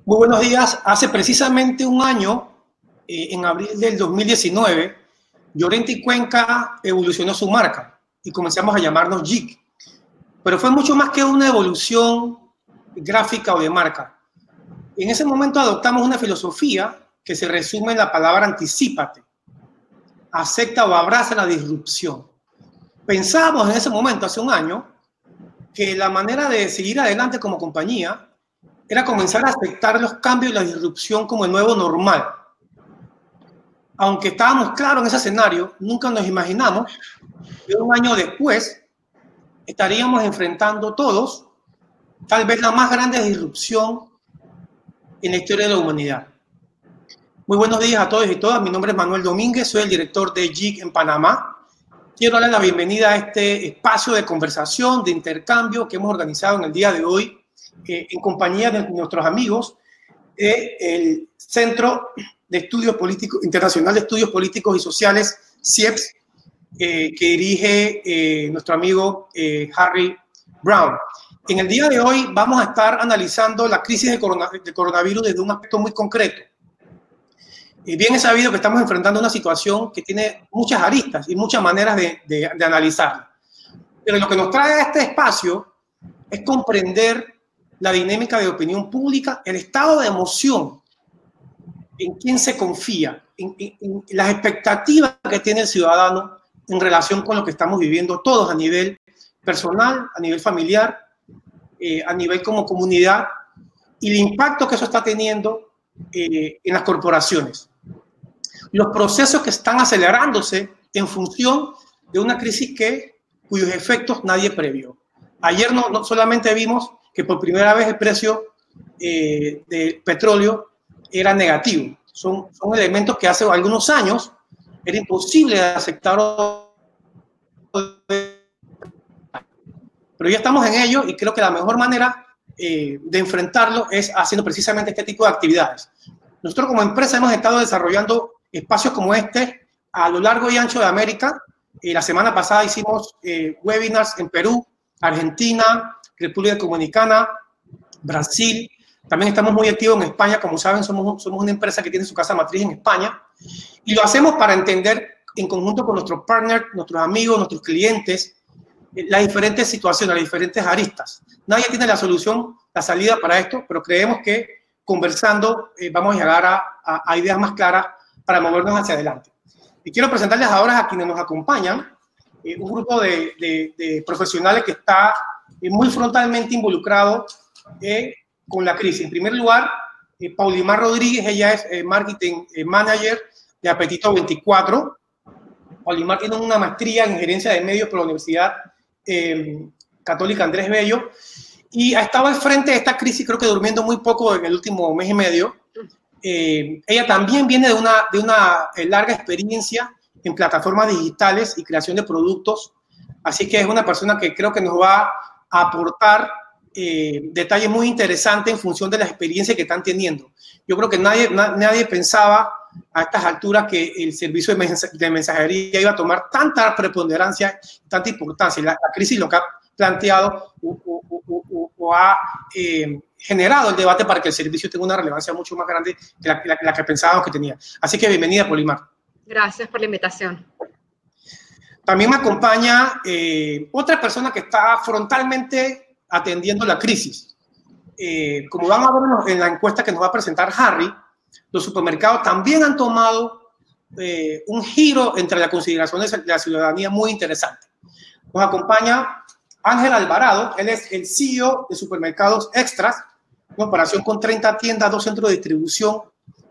Muy buenos días. Hace precisamente un año, en abril del 2019, Llorente y Cuenca evolucionó su marca y comenzamos a llamarnos JIC. Pero fue mucho más que una evolución gráfica o de marca. En ese momento adoptamos una filosofía que se resume en la palabra anticípate. Acepta o abraza la disrupción. Pensábamos en ese momento, hace un año, que la manera de seguir adelante como compañía era comenzar a aceptar los cambios y la disrupción como el nuevo normal. Aunque estábamos claros en ese escenario, nunca nos imaginamos que un año después estaríamos enfrentando todos tal vez la más grande disrupción en la historia de la humanidad. Muy buenos días a todos y todas. Mi nombre es Manuel Domínguez, soy el director de JIC en Panamá. Quiero darle la bienvenida a este espacio de conversación, de intercambio que hemos organizado en el día de hoy en compañía de nuestros amigos del Centro de Estudios Políticos, Internacional de Estudios Políticos y Sociales, CIEPS, que dirige nuestro amigo Harry Brown. En el día de hoy vamos a estar analizando la crisis de coronavirus desde un aspecto muy concreto. Bien es sabido que estamos enfrentando una situación que tiene muchas aristas y muchas maneras de analizarla. Pero lo que nos trae a este espacio es comprender la dinámica de opinión pública, el estado de emoción, en quién se confía, en las expectativas que tiene el ciudadano en relación con lo que estamos viviendo todos a nivel personal, a nivel familiar, a nivel como comunidad, y el impacto que eso está teniendo en las corporaciones. Los procesos que están acelerándose en función de una crisis cuyos efectos nadie previó. Ayer no solamente vimos que por primera vez el precio del petróleo era negativo. Son elementos que hace algunos años era imposible de aceptar. Pero ya estamos en ello y creo que la mejor manera de enfrentarlo es haciendo precisamente este tipo de actividades. Nosotros como empresa hemos estado desarrollando espacios como este a lo largo y ancho de América. La semana pasada hicimos webinars en Perú, Argentina, República Dominicana, Brasil. También estamos muy activos en España. Como saben, somos una empresa que tiene su casa matriz en España. Y lo hacemos para entender en conjunto con nuestros partners, nuestros amigos, nuestros clientes, las diferentes situaciones, las diferentes aristas. Nadie tiene la solución, la salida para esto, pero creemos que conversando vamos a llegar a ideas más claras para movernos hacia adelante. Y quiero presentarles ahora a quienes nos acompañan, un grupo de profesionales que está muy frontalmente involucrado con la crisis. En primer lugar, Paulimar Rodríguez, ella es Marketing Manager de Apetito 24. Paulimar tiene una maestría en gerencia de medios por la Universidad Católica Andrés Bello y ha estado al frente de esta crisis, creo que durmiendo muy poco en el último mes y medio. Ella también viene de una larga experiencia en plataformas digitales y creación de productos, así que es una persona que creo que nos va a aportar detalles muy interesantes en función de las experiencias que están teniendo. Yo creo que nadie pensaba a estas alturas que el servicio de mensajería iba a tomar tanta preponderancia, tanta importancia. La crisis lo que ha planteado o ha generado el debate para que el servicio tenga una relevancia mucho más grande que la que pensábamos que tenía. Así que bienvenida, Paulimar. Gracias por la invitación. También me acompaña otra persona que está frontalmente atendiendo la crisis. Como van a ver en la encuesta que nos va a presentar Harry, los supermercados también han tomado un giro entre las consideraciones de la ciudadanía muy interesante. Nos acompaña Ángel Alvarado, él es el CEO de Supermercados Extras, en operación con 30 tiendas, 2 centros de distribución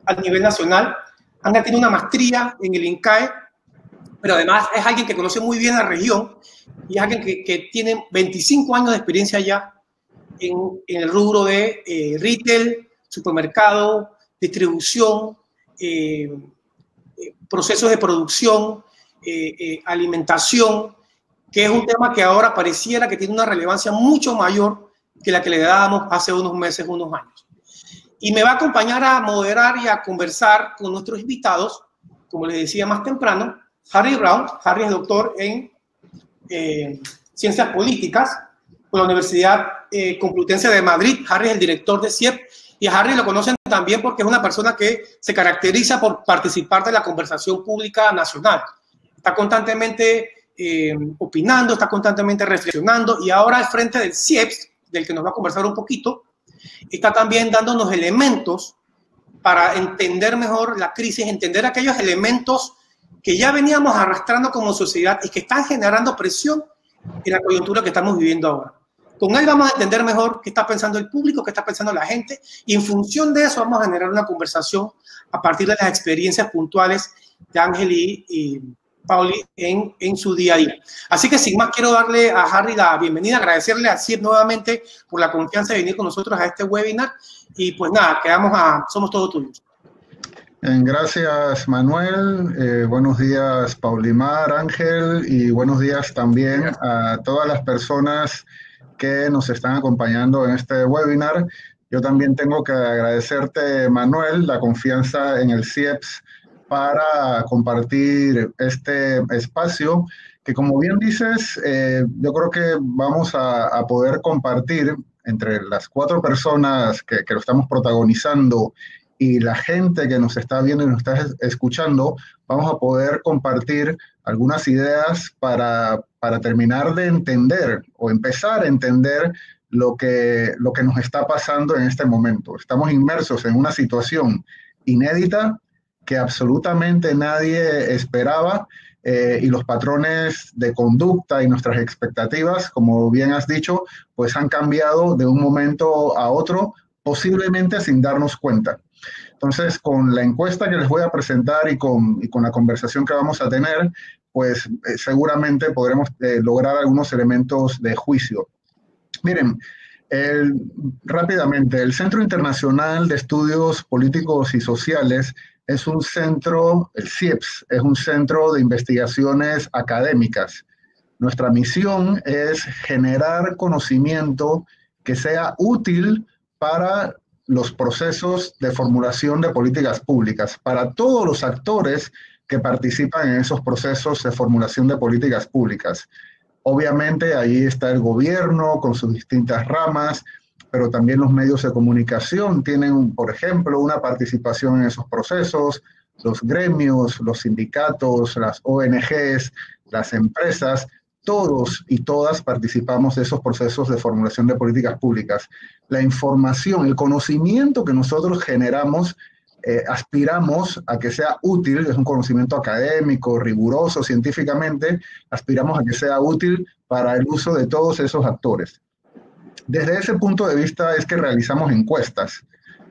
a nivel nacional. Ángel tiene una maestría en el INCAE, pero además es alguien que conoce muy bien la región y es alguien que tiene 25 años de experiencia ya en el rubro de retail, supermercado, distribución, procesos de producción, alimentación, que es un tema que ahora pareciera que tiene una relevancia mucho mayor que la que le dábamos hace unos meses, unos años. Y me va a acompañar a moderar y a conversar con nuestros invitados, como les decía más temprano, Harry Brown. Harry es doctor en Ciencias Políticas por la Universidad Complutense de Madrid. Harry es el director de CIEP Y a Harry lo conocen también porque es una persona que se caracteriza por participar de la conversación pública nacional. Está constantemente opinando, está constantemente reflexionando, y ahora al frente del CIEPS, del que nos va a conversar un poquito, está también dándonos elementos para entender mejor la crisis, entender aquellos elementos que ya veníamos arrastrando como sociedad y que están generando presión en la coyuntura que estamos viviendo ahora. Con él vamos a entender mejor qué está pensando el público, qué está pensando la gente, y en función de eso vamos a generar una conversación a partir de las experiencias puntuales de Ángel y Pauli en su día a día. Así que sin más, quiero darle a Harry la bienvenida, agradecerle a CIEP nuevamente por la confianza de venir con nosotros a este webinar, y pues nada, somos todos tuyos. Gracias, Manuel. Buenos días, Paulimar, Ángel, y buenos días también a todas las personas que nos están acompañando en este webinar. Yo también tengo que agradecerte, Manuel, la confianza en el CIEPS para compartir este espacio que, como bien dices, yo creo que vamos a poder compartir entre las 4 personas que lo estamos protagonizando y la gente que nos está viendo y nos está escuchando. Vamos a poder compartir algunas ideas para terminar de entender o empezar a entender lo que nos está pasando en este momento. Estamos inmersos en una situación inédita que absolutamente nadie esperaba, y los patrones de conducta y nuestras expectativas, como bien has dicho, pues han cambiado de un momento a otro, posiblemente sin darnos cuenta. Entonces, con la encuesta que les voy a presentar y con la conversación que vamos a tener, pues seguramente podremos lograr algunos elementos de juicio. Miren, rápidamente, el Centro Internacional de Estudios Políticos y Sociales es un centro, el CIEPS, es un centro de investigaciones académicas. Nuestra misión es generar conocimiento que sea útil para los procesos de formulación de políticas públicas, para todos los actores que participan en esos procesos de formulación de políticas públicas. Obviamente ahí está el gobierno con sus distintas ramas, pero también los medios de comunicación tienen, por ejemplo, una participación en esos procesos, los gremios, los sindicatos, las ONGs, las empresas. Todos y todas participamos de esos procesos de formulación de políticas públicas. La información, el conocimiento que nosotros generamos, aspiramos a que sea útil, es un conocimiento académico, riguroso, científicamente, aspiramos a que sea útil para el uso de todos esos actores. Desde ese punto de vista es que realizamos encuestas.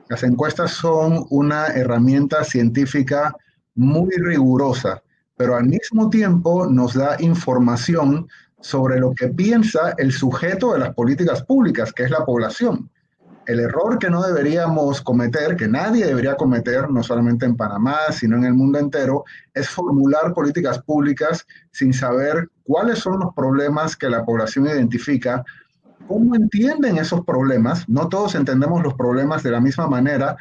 Las encuestas son una herramienta científica muy rigurosa, pero al mismo tiempo nos da información sobre lo que piensa el sujeto de las políticas públicas, que es la población. El error que no deberíamos cometer, que nadie debería cometer, no solamente en Panamá, sino en el mundo entero, es formular políticas públicas sin saber cuáles son los problemas que la población identifica, cómo entienden esos problemas. No todos entendemos los problemas de la misma manera,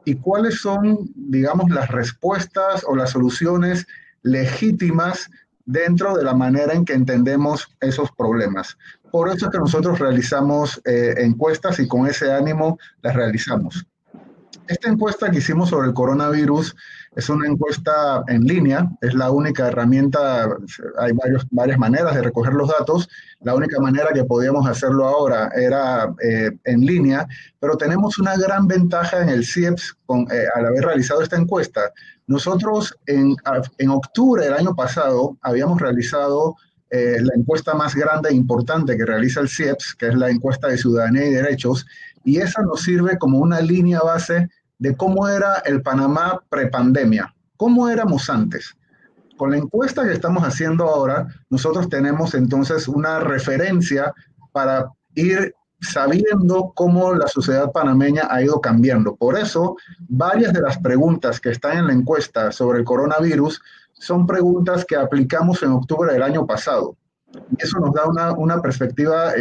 y cuáles son, digamos, las respuestas o las soluciones legítimas dentro de la manera en que entendemos esos problemas. Por eso es que nosotros realizamos encuestas, y con ese ánimo las realizamos. Esta encuesta que hicimos sobre el coronavirus es una encuesta en línea, es la única herramienta. Hay varias maneras de recoger los datos. La única manera que podíamos hacerlo ahora era en línea, pero tenemos una gran ventaja en el CIEPS al haber realizado esta encuesta. Nosotros en octubre del año pasado habíamos realizado la encuesta más grande e importante que realiza el CIEPS, que es la encuesta de ciudadanía y derechos, y esa nos sirve como una línea base de cómo era el Panamá prepandemia, cómo éramos antes. Con la encuesta que estamos haciendo ahora, nosotros tenemos entonces una referencia para ir sabiendo cómo la sociedad panameña ha ido cambiando. Por eso, varias de las preguntas que están en la encuesta sobre el coronavirus son preguntas que aplicamos en octubre del año pasado. Y eso nos da una perspectiva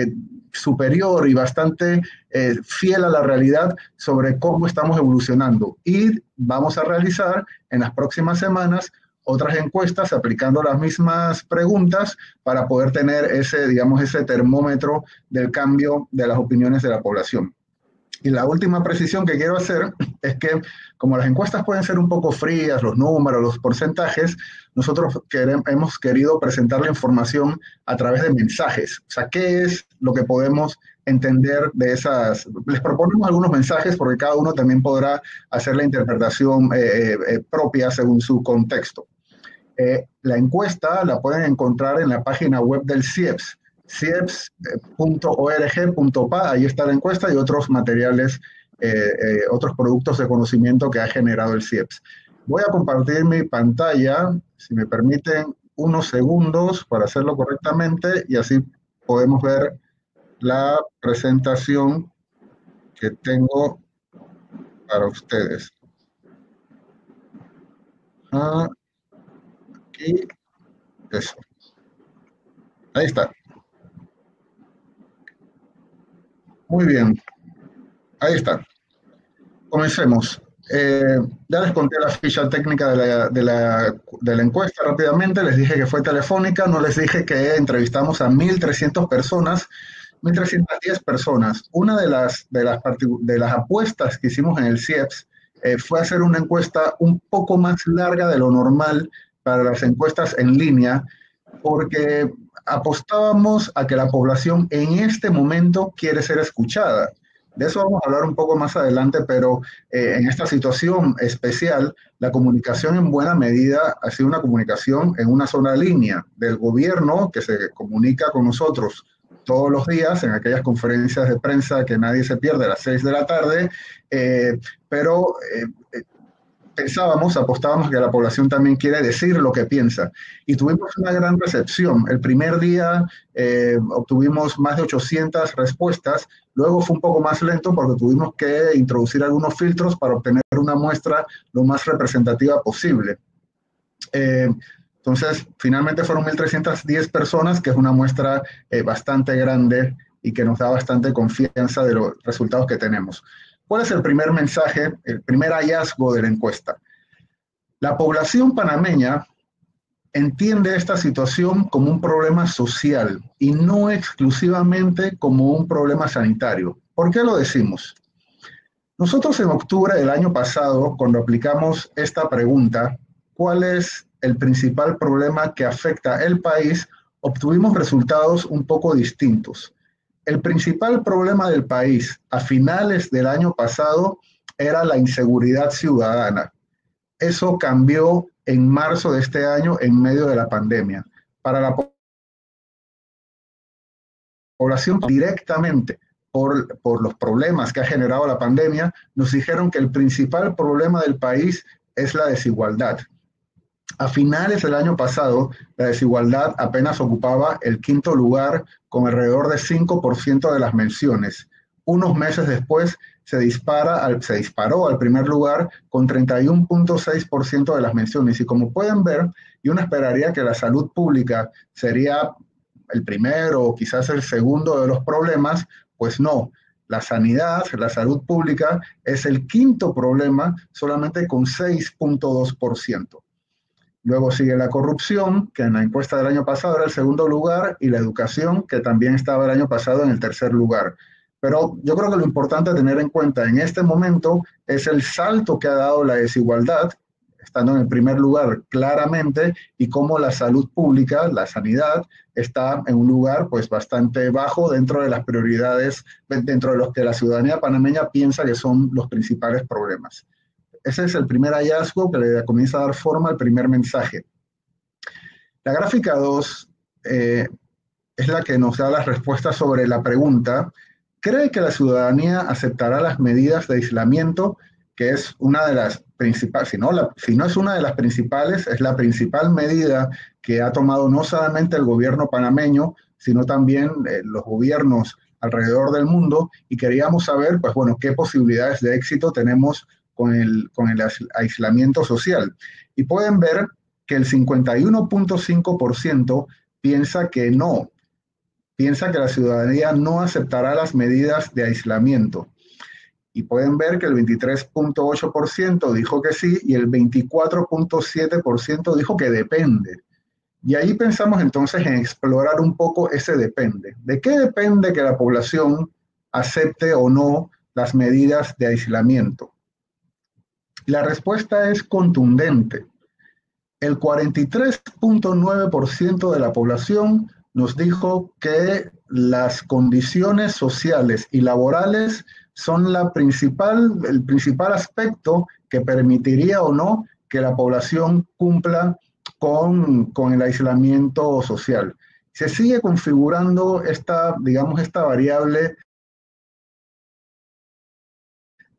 superior y bastante fiel a la realidad sobre cómo estamos evolucionando. Y vamos a realizar en las próximas semanas otras encuestas aplicando las mismas preguntas para poder tener ese, digamos, ese termómetro del cambio de las opiniones de la población. Y la última precisión que quiero hacer es que, como las encuestas pueden ser un poco frías, los números, los porcentajes, nosotros hemos querido presentar la información a través de mensajes. O sea, ¿qué es lo que podemos entender de esas? Les proponemos algunos mensajes porque cada uno también podrá hacer la interpretación propia según su contexto. La encuesta la pueden encontrar en la página web del CIEPS, cieps.org.pa, ahí está la encuesta y otros materiales, otros productos de conocimiento que ha generado el CIEPS. Voy a compartir mi pantalla, si me permiten unos segundos para hacerlo correctamente y así podemos ver la presentación que tengo para ustedes. Aquí, eso. Ahí está. Muy bien, ahí está. Comencemos. Ya les conté la ficha técnica de la encuesta rápidamente, les dije que fue telefónica, no les dije que entrevistamos a 1.300 personas, 1.310 personas. Una de las apuestas que hicimos en el CIEPS fue hacer una encuesta un poco más larga de lo normal para las encuestas en línea, porque apostábamos a que la población en este momento quiere ser escuchada. De eso vamos a hablar un poco más adelante, pero en esta situación especial, la comunicación en buena medida ha sido una comunicación en una sola línea del gobierno que se comunica con nosotros todos los días en aquellas conferencias de prensa que nadie se pierde a las 6 de la tarde, pero apostábamos que la población también quiere decir lo que piensa. Y tuvimos una gran recepción. El primer día obtuvimos más de 800 respuestas. Luego fue un poco más lento porque tuvimos que introducir algunos filtros para obtener una muestra lo más representativa posible. Entonces, finalmente fueron 1.310 personas, que es una muestra bastante grande y que nos da bastante confianza de los resultados que tenemos. ¿Cuál es el primer mensaje, el primer hallazgo de la encuesta? La población panameña entiende esta situación como un problema social y no exclusivamente como un problema sanitario. ¿Por qué lo decimos? Nosotros en octubre del año pasado, cuando aplicamos esta pregunta, ¿cuál es el principal problema que afecta al país?, obtuvimos resultados un poco distintos. El principal problema del país a finales del año pasado era la inseguridad ciudadana. Eso cambió en marzo de este año en medio de la pandemia. Para la población directamente por los problemas que ha generado la pandemia, nos dijeron que el principal problema del país es la desigualdad. A finales del año pasado, la desigualdad apenas ocupaba el quinto lugar con alrededor de 5% de las menciones. Unos meses después se disparó al primer lugar con 31.6% de las menciones. Y como pueden ver, y uno esperaría que la salud pública sería el primero o quizás el segundo de los problemas, pues no. La sanidad, la salud pública, es el quinto problema solamente con 6.2%. Luego sigue la corrupción, que en la encuesta del año pasado era el segundo lugar, y la educación, que también estaba el año pasado en el tercer lugar. Pero yo creo que lo importante a tener en cuenta en este momento es el salto que ha dado la desigualdad, estando en el primer lugar claramente, y cómo la salud pública, la sanidad, está en un lugar pues bastante bajo dentro de las prioridades, dentro de los que la ciudadanía panameña piensa que son los principales problemas. Ese es el primer hallazgo que le comienza a dar forma al primer mensaje. La gráfica 2 es la que nos da las respuestas sobre la pregunta: ¿cree que la ciudadanía aceptará las medidas de aislamiento? Que es una de las principales, si no es una de las principales, es la principal medida que ha tomado no solamente el gobierno panameño, sino también los gobiernos alrededor del mundo, y queríamos saber, pues bueno, qué posibilidades de éxito tenemos con el aislamiento social. Y pueden ver que el 51.5% piensa que no, piensa que la ciudadanía no aceptará las medidas de aislamiento. Y pueden ver que el 23.8% dijo que sí y el 24.7% dijo que depende. Y ahí pensamos entonces en explorar un poco ese depende. ¿De qué depende que la población acepte o no las medidas de aislamiento. La respuesta es contundente. El 43.9% de la población nos dijo que las condiciones sociales y laborales son el principal aspecto que permitiría o no que la población cumpla con el aislamiento social. Se sigue configurando esta variable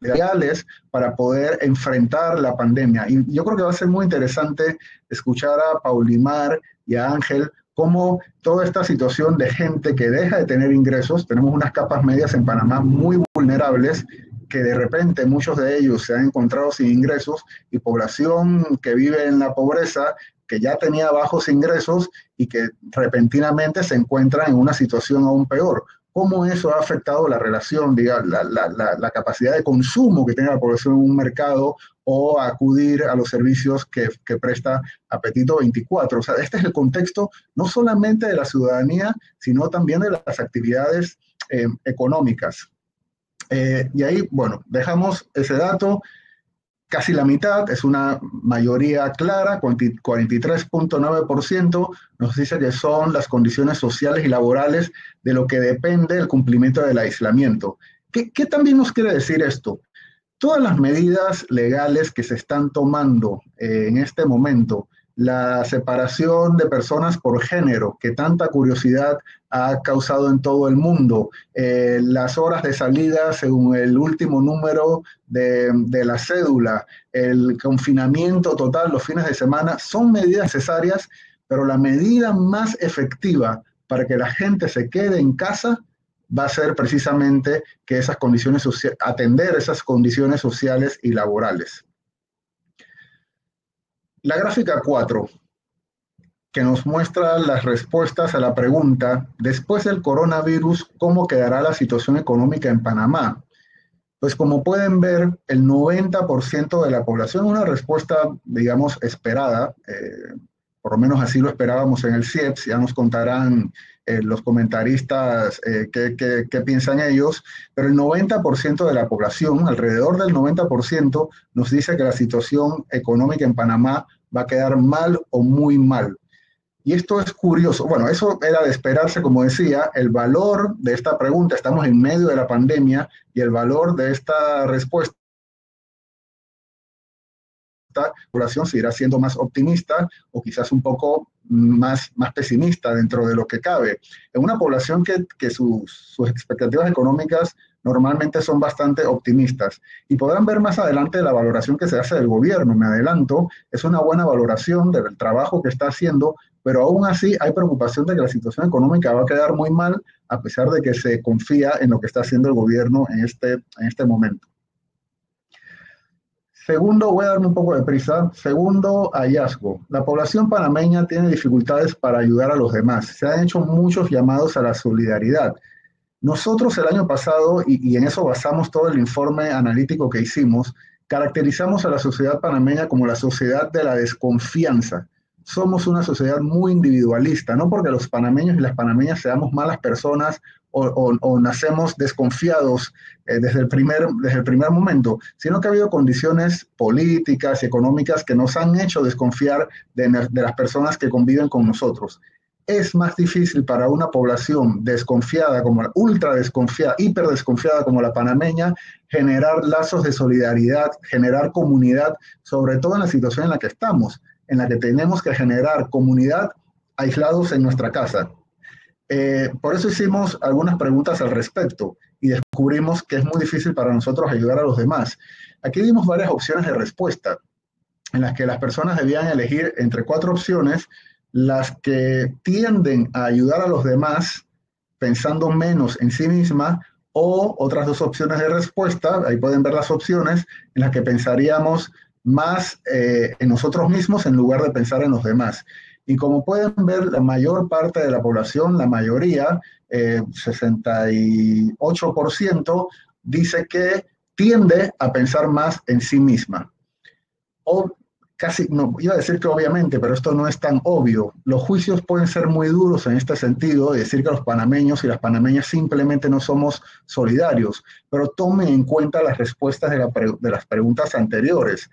reales para poder enfrentar la pandemia. Y yo creo que va a ser muy interesante escuchar a Paulimar y a Ángel cómo toda esta situación de gente que deja de tener ingresos, tenemos unas capas medias en Panamá muy vulnerables, que de repente muchos de ellos se han encontrado sin ingresos, y población que vive en la pobreza, que ya tenía bajos ingresos y que repentinamente se encuentra en una situación aún peor. ¿Cómo eso ha afectado la relación, la capacidad de consumo que tiene la población en un mercado o acudir a los servicios que presta Apetito 24? O sea, este es el contexto no solamente de la ciudadanía, sino también de las actividades económicas. Y ahí, bueno, dejamos ese dato. Casi la mitad, es una mayoría clara, 43.9% nos dice que son las condiciones sociales y laborales de lo que depende el cumplimiento del aislamiento. ¿Qué también nos quiere decir esto? Todas las medidas legales que se están tomando en este momento, la separación de personas por género, que tanta curiosidad ha causado en todo el mundo, las horas de salida según el último número de la cédula, el confinamiento total los fines de semana, son medidas necesarias, pero la medida más efectiva para que la gente se quede en casa va a ser precisamente que esas condiciones atender esas condiciones sociales y laborales. La gráfica 4, que nos muestra las respuestas a la pregunta, después del coronavirus, ¿cómo quedará la situación económica en Panamá? Pues como pueden ver, el 90% de la población, una respuesta, digamos, esperada, por lo menos así lo esperábamos en el CIEPS, ya nos contarán los comentaristas qué piensan ellos, pero el 90% de la población, alrededor del 90%, nos dice que la situación económica en Panamá va a quedar mal o muy mal. Y esto es curioso. Bueno, eso era de esperarse, como decía, el valor de esta pregunta, estamos en medio de la pandemia, y el valor de esta respuesta, la población seguirá siendo más optimista o quizás un poco más pesimista dentro de lo que cabe. En una población que sus expectativas económicas normalmente son bastante optimistas. Y podrán ver más adelante la valoración que se hace del gobierno. Me adelanto, es una buena valoración del trabajo que está haciendo, pero aún así hay preocupación de que la situación económica va a quedar muy mal, a pesar de que se confía en lo que está haciendo el gobierno en este momento. Segundo, voy a darme un poco de prisa. Segundo hallazgo, la población panameña tiene dificultades para ayudar a los demás. Se han hecho muchos llamados a la solidaridad. Nosotros el año pasado, y en eso basamos todo el informe analítico que hicimos, caracterizamos a la sociedad panameña como la sociedad de la desconfianza. Somos una sociedad muy individualista, no porque los panameños y las panameñas seamos malas personas o nacemos desconfiados desde el primer momento, sino que ha habido condiciones políticas y económicas que nos han hecho desconfiar de las personas que conviven con nosotros. Es más difícil para una población desconfiada, como la ultra desconfiada, hiper desconfiada como la panameña, generar lazos de solidaridad, generar comunidad, sobre todo en la situación en la que estamos, en la que tenemos que generar comunidad aislados en nuestra casa. Por eso hicimos algunas preguntas al respecto y descubrimos que es muy difícil para nosotros ayudar a los demás. Aquí dimos varias opciones de respuesta, en las que las personas debían elegir entre 4 opciones, las que tienden a ayudar a los demás pensando menos en sí misma, o otras 2 opciones de respuesta, ahí pueden ver las opciones, en las que pensaríamos más en nosotros mismos en lugar de pensar en los demás. Y como pueden ver, la mayor parte de la población, la mayoría, 68%, dice que tiende a pensar más en sí misma. O casi, no, iba a decir que obviamente, pero esto no es tan obvio. Los juicios pueden ser muy duros en este sentido, de decir que los panameños y las panameñas simplemente no somos solidarios, pero tomen en cuenta las respuestas de las preguntas anteriores.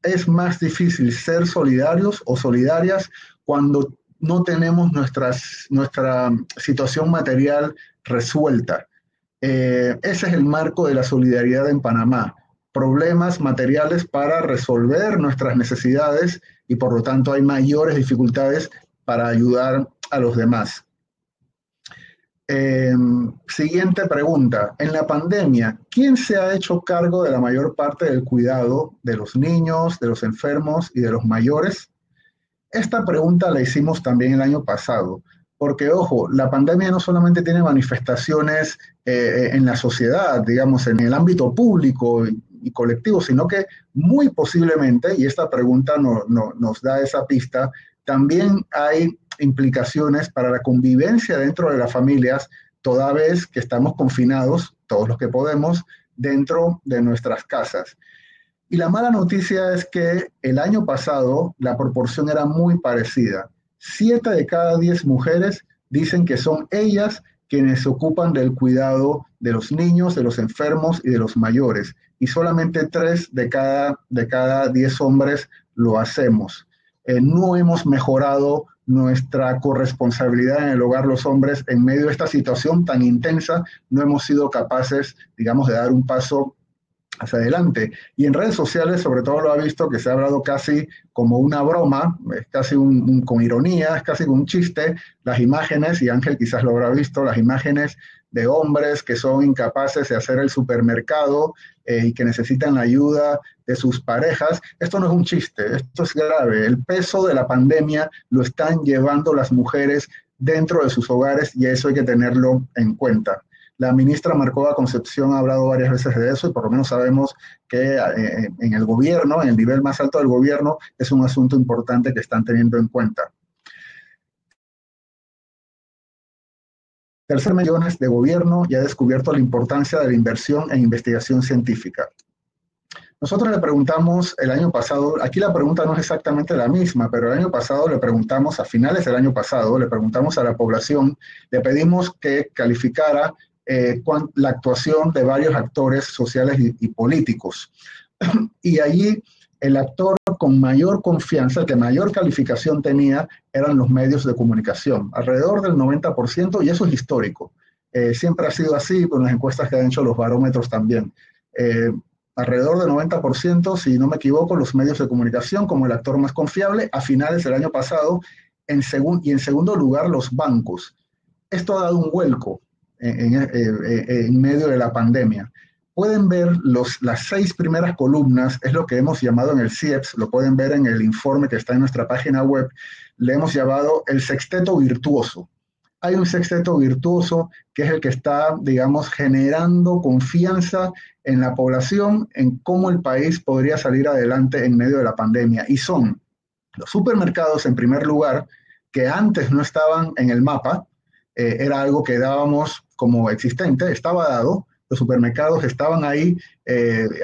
Es más difícil ser solidarios o solidarias cuando no tenemos nuestra situación material resuelta. Ese es el marco de la solidaridad en Panamá. Problemas materiales para resolver nuestras necesidades y por lo tanto hay mayores dificultades para ayudar a los demás. Siguiente pregunta. En la pandemia, ¿quién se ha hecho cargo de la mayor parte del cuidado de los niños, de los enfermos y de los mayores? Esta pregunta la hicimos también el año pasado, porque, ojo, la pandemia no solamente tiene manifestaciones en la sociedad, digamos, en el ámbito público y colectivo, sino que muy posiblemente, y esta pregunta nos da esa pista, también hay implicaciones para la convivencia dentro de las familias, toda vez que estamos confinados, todos los que podemos, dentro de nuestras casas. Y la mala noticia es que el año pasado la proporción era muy parecida. 7 de cada 10 mujeres dicen que son ellas quienes se ocupan del cuidado de los niños, de los enfermos y de los mayores. Y solamente 3 de cada 10 hombres lo hacemos. No hemos mejorado nuestra corresponsabilidad en el hogar los hombres en medio de esta situación tan intensa. No hemos sido capaces, digamos, de dar un paso hacia adelante. Y en redes sociales, sobre todo lo ha visto, que se ha hablado casi como una broma, es casi con ironía, es casi un chiste, las imágenes, y Ángel quizás lo habrá visto, las imágenes de hombres que son incapaces de hacer el supermercado y que necesitan la ayuda de sus parejas. Esto no es un chiste, esto es grave. El peso de la pandemia lo están llevando las mujeres dentro de sus hogares y eso hay que tenerlo en cuenta. La ministra Marcova Concepción ha hablado varias veces de eso y por lo menos sabemos que en el gobierno, en el nivel más alto del gobierno, es un asunto importante que están teniendo en cuenta. Tercer millones de gobierno y ha descubierto la importancia de la inversión en investigación científica. Nosotros le preguntamos el año pasado, aquí la pregunta no es exactamente la misma, pero el año pasado le preguntamos, a finales del año pasado, le preguntamos a la población, le pedimos que calificara la actuación de varios actores sociales y políticos. Y allí el actor con mayor confianza, el que mayor calificación tenía, eran los medios de comunicación, alrededor del 90%, y eso es histórico. Siempre ha sido así, con las encuestas que han hecho los barómetros también. Alrededor del 90%, si no me equivoco, los medios de comunicación como el actor más confiable, a finales del año pasado, en segundo lugar los bancos. Esto ha dado un vuelco en medio de la pandemia. Pueden ver las 6 primeras columnas, es lo que hemos llamado en el CIEPS, lo pueden ver en el informe que está en nuestra página web, le hemos llamado el sexteto virtuoso. Hay un sexteto virtuoso que es el que está, digamos, generando confianza en la población en cómo el país podría salir adelante en medio de la pandemia. Y son los supermercados, en primer lugar, que antes no estaban en el mapa, era algo que dábamos como existente, estaba dado, los supermercados estaban ahí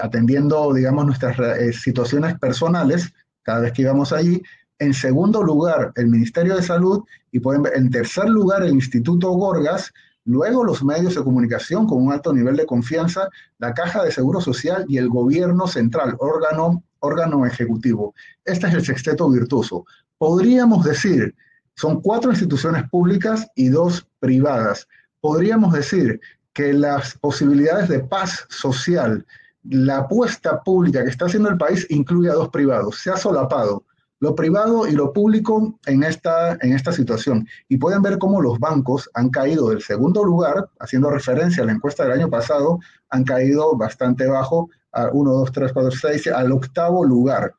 atendiendo, digamos, nuestras situaciones personales cada vez que íbamos allí. En segundo lugar, el Ministerio de Salud, y pueden ver, en tercer lugar, el Instituto Gorgas, luego los medios de comunicación con un alto nivel de confianza, la Caja de Seguro Social y el Gobierno Central, órgano ejecutivo. Este es el sexteto virtuoso. Podríamos decir, son 4 instituciones públicas y 2 privadas. Podríamos decir que las posibilidades de paz social, la apuesta pública que está haciendo el país incluye a 2 privados. Se ha solapado lo privado y lo público en esta situación. Y pueden ver cómo los bancos han caído del segundo lugar, haciendo referencia a la encuesta del año pasado, han caído bastante bajo, a 1, 2, 3, 4, 6, al 8º lugar.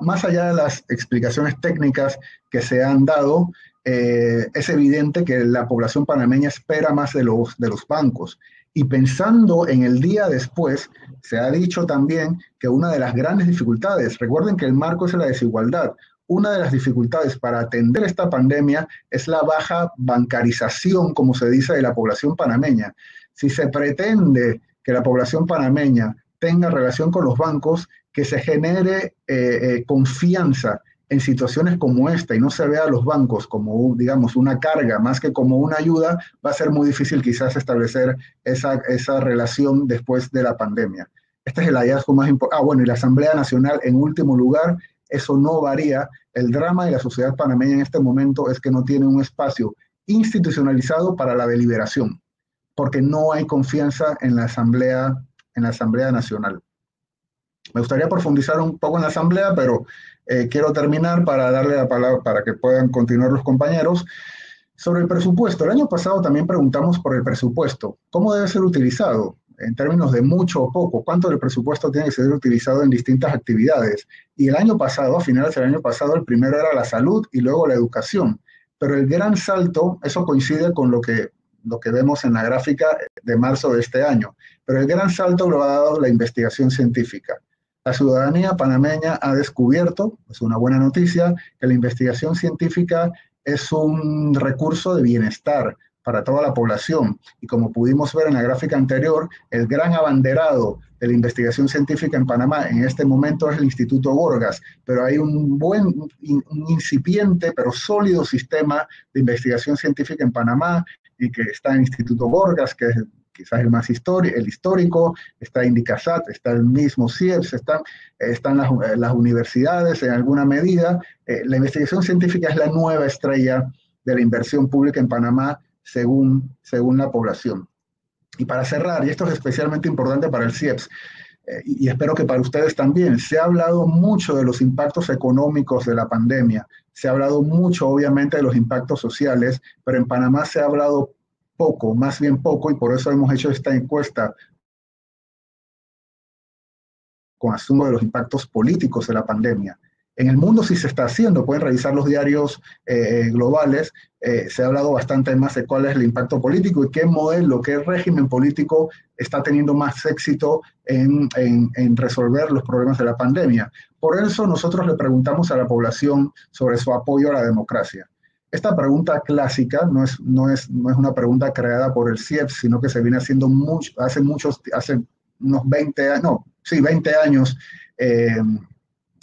Más allá de las explicaciones técnicas que se han dado, es evidente que la población panameña espera más de los bancos. Y pensando en el día después, se ha dicho también que una de las grandes dificultades, recuerden que el marco es la desigualdad, una de las dificultades para atender esta pandemia es la baja bancarización, como se dice, de la población panameña. Si se pretende que la población panameña tenga relación con los bancos, que se genere confianza en situaciones como esta y no se vea a los bancos como, digamos, una carga más que como una ayuda, va a ser muy difícil quizás establecer esa relación después de la pandemia. Este es el hallazgo más importante. Bueno, y la Asamblea Nacional en último lugar, eso no varía. El drama de la sociedad panameña en este momento es que no tiene un espacio institucionalizado para la deliberación, porque no hay confianza en la Asamblea Nacional. Me gustaría profundizar un poco en la Asamblea, pero quiero terminar para darle la palabra para que puedan continuar los compañeros. Sobre el presupuesto, el año pasado también preguntamos por el presupuesto. ¿Cómo debe ser utilizado? En términos de mucho o poco, ¿cuánto del presupuesto tiene que ser utilizado en distintas actividades? Y el año pasado, a finales del año pasado, el primero era la salud y luego la educación. Pero el gran salto, eso coincide con lo que vemos en la gráfica de marzo de este año, pero el gran salto lo ha dado la investigación científica. La ciudadanía panameña ha descubierto, es una buena noticia, que la investigación científica es un recurso de bienestar para toda la población. Y como pudimos ver en la gráfica anterior, el gran abanderado de la investigación científica en Panamá en este momento es el Instituto Gorgas, pero hay un incipiente pero sólido sistema de investigación científica en Panamá, y que está el Instituto Gorgas, que es quizás el más histórico, está Indicasat, está el mismo CIEPS, están las universidades en alguna medida. La investigación científica es la nueva estrella de la inversión pública en Panamá según la población. Y para cerrar, y esto es especialmente importante para el CIEPS, y espero que para ustedes también, se ha hablado mucho de los impactos económicos de la pandemia, se ha hablado mucho obviamente de los impactos sociales, pero en Panamá se ha hablado poco, más bien poco, y por eso hemos hecho esta encuesta con asunto de los impactos políticos de la pandemia. En el mundo sí se está haciendo, pueden revisar los diarios globales, se ha hablado bastante más de cuál es el impacto político y qué modelo, qué régimen político está teniendo más éxito en resolver los problemas de la pandemia. Por eso nosotros le preguntamos a la población sobre su apoyo a la democracia. Esta pregunta clásica no es una pregunta creada por el CIEPS, sino que se viene haciendo hace unos 20 años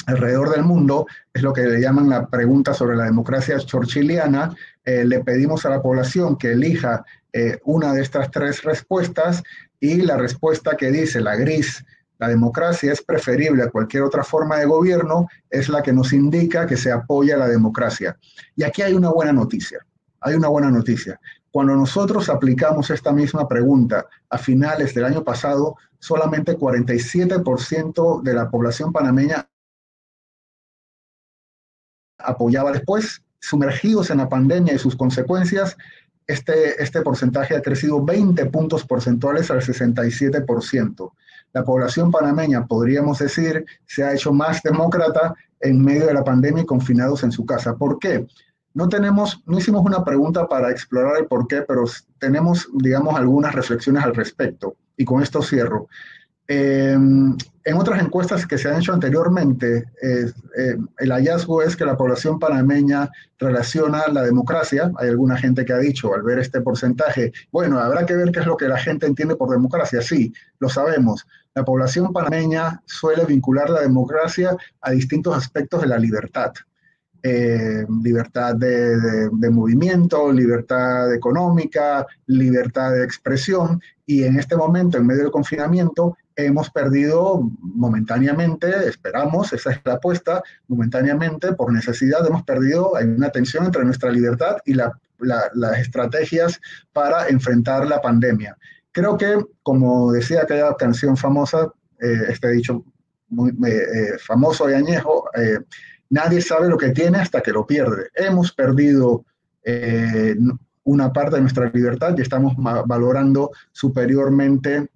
alrededor del mundo. Es lo que le llaman la pregunta sobre la democracia churchilliana. Le pedimos a la población que elija una de estas tres respuestas, y la respuesta que dice, la gris, la democracia es preferible a cualquier otra forma de gobierno, es la que nos indica que se apoya la democracia. Y aquí hay una buena noticia. Hay una buena noticia. Cuando nosotros aplicamos esta misma pregunta a finales del año pasado, solamente 47% de la población panameña apoyaba. Después, sumergidos en la pandemia y sus consecuencias, este porcentaje ha crecido 20 puntos porcentuales al 67%. La población panameña, podríamos decir, se ha hecho más demócrata en medio de la pandemia y confinados en su casa. ¿Por qué? No hicimos una pregunta para explorar el por qué, pero tenemos, digamos, algunas reflexiones al respecto. Y con esto cierro. En otras encuestas que se han hecho anteriormente, el hallazgo es que la población panameña relaciona la democracia. Hay alguna gente que ha dicho, al ver este porcentaje, bueno, habrá que ver qué es lo que la gente entiende por democracia. Sí, lo sabemos. La población panameña suele vincular la democracia a distintos aspectos de la libertad. Libertad de movimiento, libertad económica, libertad de expresión, y en este momento, en medio del confinamiento, hemos perdido momentáneamente, esperamos, esa es la apuesta, momentáneamente, por necesidad, hay una tensión entre nuestra libertad y las estrategias para enfrentar la pandemia. Creo que, como decía aquella canción famosa, este dicho muy famoso y añejo, nadie sabe lo que tiene hasta que lo pierde. Hemos perdido una parte de nuestra libertad y estamos valorando superiormente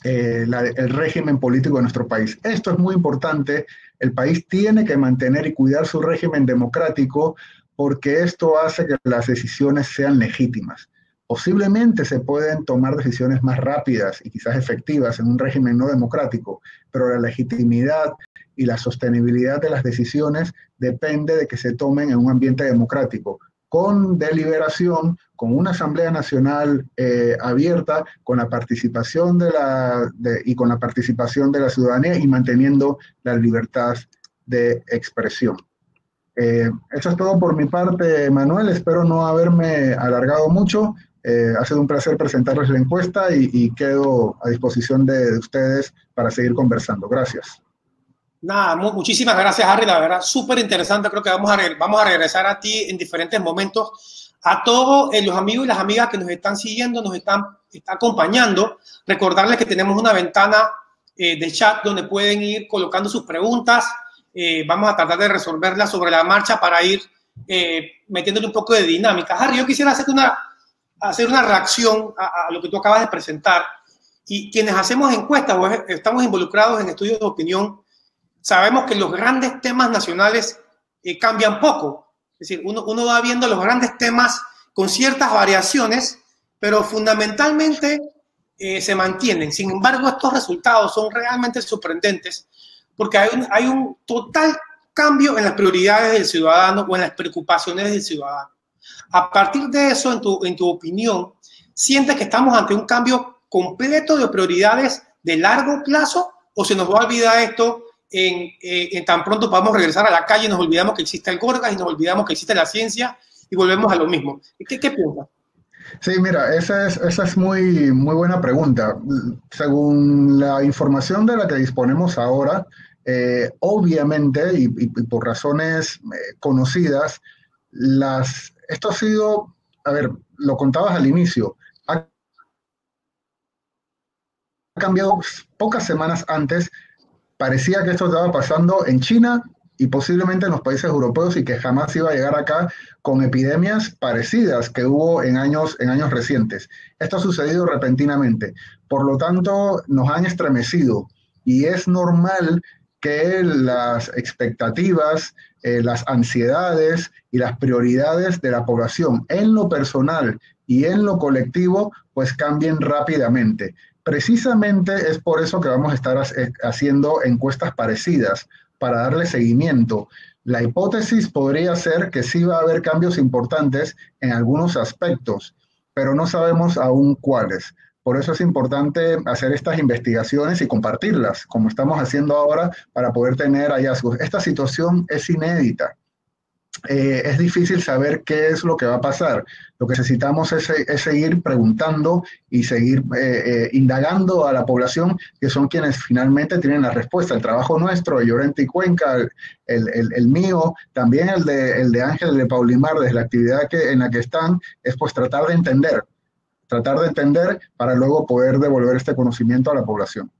el régimen político de nuestro país. Esto es muy importante. El país tiene que mantener y cuidar su régimen democrático, porque esto hace que las decisiones sean legítimas. Posiblemente se pueden tomar decisiones más rápidas y quizás efectivas en un régimen no democrático, pero la legitimidad y la sostenibilidad de las decisiones depende de que se tomen en un ambiente democrático. con deliberación, con una Asamblea Nacional abierta, con la participación y con la participación de la ciudadanía y manteniendo la libertad de expresión. Eso es todo por mi parte, Manuel. Espero no haberme alargado mucho. Ha sido un placer presentarles la encuesta y quedo a disposición de ustedes para seguir conversando. Gracias. Nada, muchísimas gracias, Harry. La verdad, súper interesante. Creo que vamos a regresar a ti en diferentes momentos. A todos los amigos y las amigas que nos están siguiendo, nos están acompañando, recordarles que tenemos una ventana de chat donde pueden ir colocando sus preguntas. Vamos a tratar de resolverlas sobre la marcha para ir metiéndole un poco de dinámica. Harry, yo quisiera hacer una reacción a lo que tú acabas de presentar. Y quienes hacemos encuestas o estamos involucrados en estudios de opinión, sabemos que los grandes temas nacionales cambian poco. Es decir, uno va viendo los grandes temas con ciertas variaciones, pero fundamentalmente se mantienen. Sin embargo, estos resultados son realmente sorprendentes porque hay un total cambio en las prioridades del ciudadano o en las preocupaciones del ciudadano. A partir de eso, en tu opinión, ¿sientes que estamos ante un cambio completo de prioridades de largo plazo o se nos va a olvidar esto en tan pronto podamos regresar a la calle y nos olvidamos que existe el Gorgas y nos olvidamos que existe la ciencia y volvemos a lo mismo? ¿Qué piensas? Sí, mira, esa es muy, muy buena pregunta. Según la información de la que disponemos ahora, obviamente y por razones conocidas, esto ha sido, a ver, lo contabas al inicio, ha cambiado pocas semanas antes. Parecía que esto estaba pasando en China y posiblemente en los países europeos y que jamás iba a llegar acá con epidemias parecidas que hubo en años recientes. Esto ha sucedido repentinamente. Por lo tanto, nos han estremecido y es normal que las expectativas, las ansiedades y las prioridades de la población en lo personal y en lo colectivo pues cambien rápidamente. Precisamente es por eso que vamos a estar haciendo encuestas parecidas para darle seguimiento. La hipótesis podría ser que sí va a haber cambios importantes en algunos aspectos, pero no sabemos aún cuáles. Por eso es importante hacer estas investigaciones y compartirlas, como estamos haciendo ahora, para poder tener hallazgos. Esta situación es inédita. Es difícil saber qué es lo que va a pasar. Lo que necesitamos es seguir preguntando y seguir indagando a la población, que son quienes finalmente tienen la respuesta. El trabajo nuestro, de Llorente y Cuenca, el mío, también el de Ángel de Paulimar, desde la actividad en la que están, es pues tratar de entender para luego poder devolver este conocimiento a la población.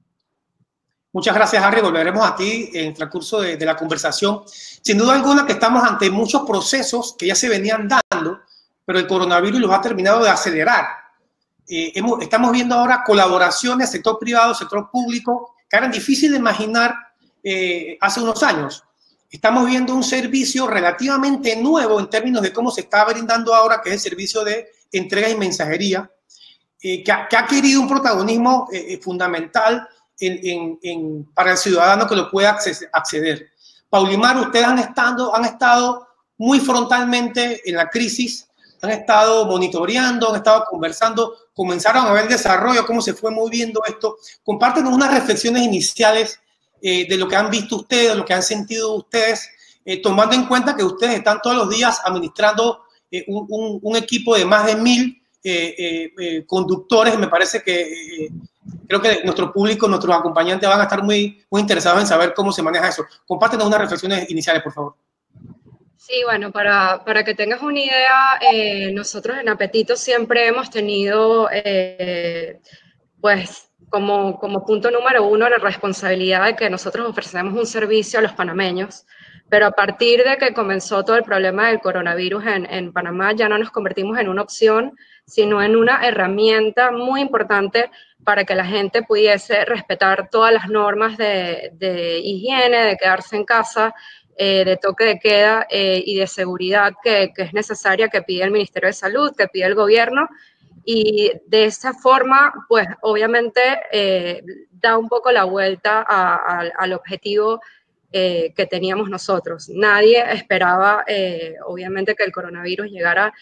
Muchas gracias, Harry. Volveremos a ti en el transcurso de la conversación. Sin duda alguna que estamos ante muchos procesos que ya se venían dando, pero el coronavirus los ha terminado de acelerar. Estamos viendo ahora colaboraciones, sector privado, sector público, que eran difíciles de imaginar hace unos años. Estamos viendo un servicio relativamente nuevo en términos de cómo se está brindando ahora, que es el servicio de entrega y mensajería, que ha adquirido un protagonismo fundamental para el ciudadano que lo pueda acceder. Paulimar, ustedes han estado muy frontalmente en la crisis, han estado monitoreando, han estado conversando, comenzaron a ver el desarrollo, cómo se fue moviendo esto. Compártenos unas reflexiones iniciales de lo que han visto ustedes, lo que han sentido ustedes, tomando en cuenta que ustedes están todos los días administrando un equipo de más de 1000 conductores. Me parece que creo que nuestro público, nuestros acompañantes van a estar muy interesados en saber cómo se maneja eso. Compártenos unas reflexiones iniciales, por favor. Sí, bueno, para que tengas una idea, nosotros en Apetito siempre hemos tenido, pues, como punto número uno, la responsabilidad de que nosotros ofrecemos un servicio a los panameños, pero a partir de que comenzó todo el problema del coronavirus en Panamá, ya no nos convertimos en una opción, sino en una herramienta muy importante para que la gente pudiese respetar todas las normas de higiene, de quedarse en casa, de toque de queda y de seguridad que es necesaria, que pide el Ministerio de Salud, que pide el gobierno. Y de esa forma, pues obviamente da un poco la vuelta al objetivo que teníamos nosotros. Nadie esperaba, obviamente, que el coronavirus llegara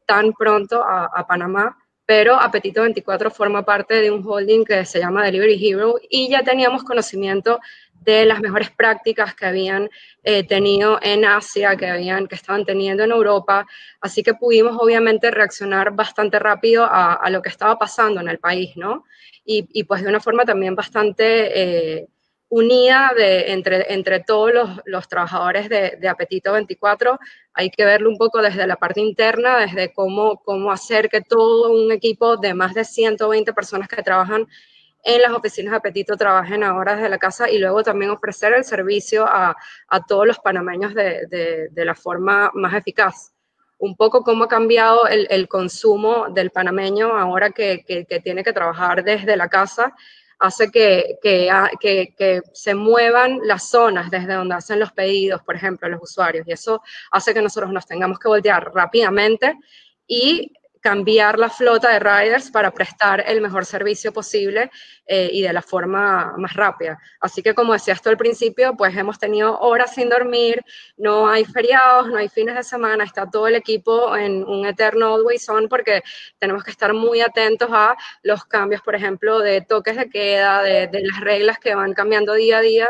tan pronto a Panamá, pero Apetito 24 forma parte de un holding que se llama Delivery Hero y ya teníamos conocimiento de las mejores prácticas que habían tenido en Asia, que estaban teniendo en Europa, así que pudimos obviamente reaccionar bastante rápido a lo que estaba pasando en el país, ¿no? Y pues de una forma también bastante unida entre todos los trabajadores de Apetito 24. Hay que verlo un poco desde la parte interna, desde cómo hacer que todo un equipo de más de 120 personas que trabajan en las oficinas de Apetito trabajen ahora desde la casa y luego también ofrecer el servicio a todos los panameños de la forma más eficaz. Un poco cómo ha cambiado el consumo del panameño ahora que tiene que trabajar desde la casa, hace que se muevan las zonas desde donde hacen los pedidos, por ejemplo, los usuarios, y eso hace que nosotros nos tengamos que voltear rápidamente y cambiar la flota de riders para prestar el mejor servicio posible y de la forma más rápida. Así que, como decías tú al principio, pues hemos tenido horas sin dormir, no hay feriados, no hay fines de semana, está todo el equipo en un eterno always on porque tenemos que estar muy atentos a los cambios, por ejemplo, de toques de queda, de las reglas que van cambiando día a día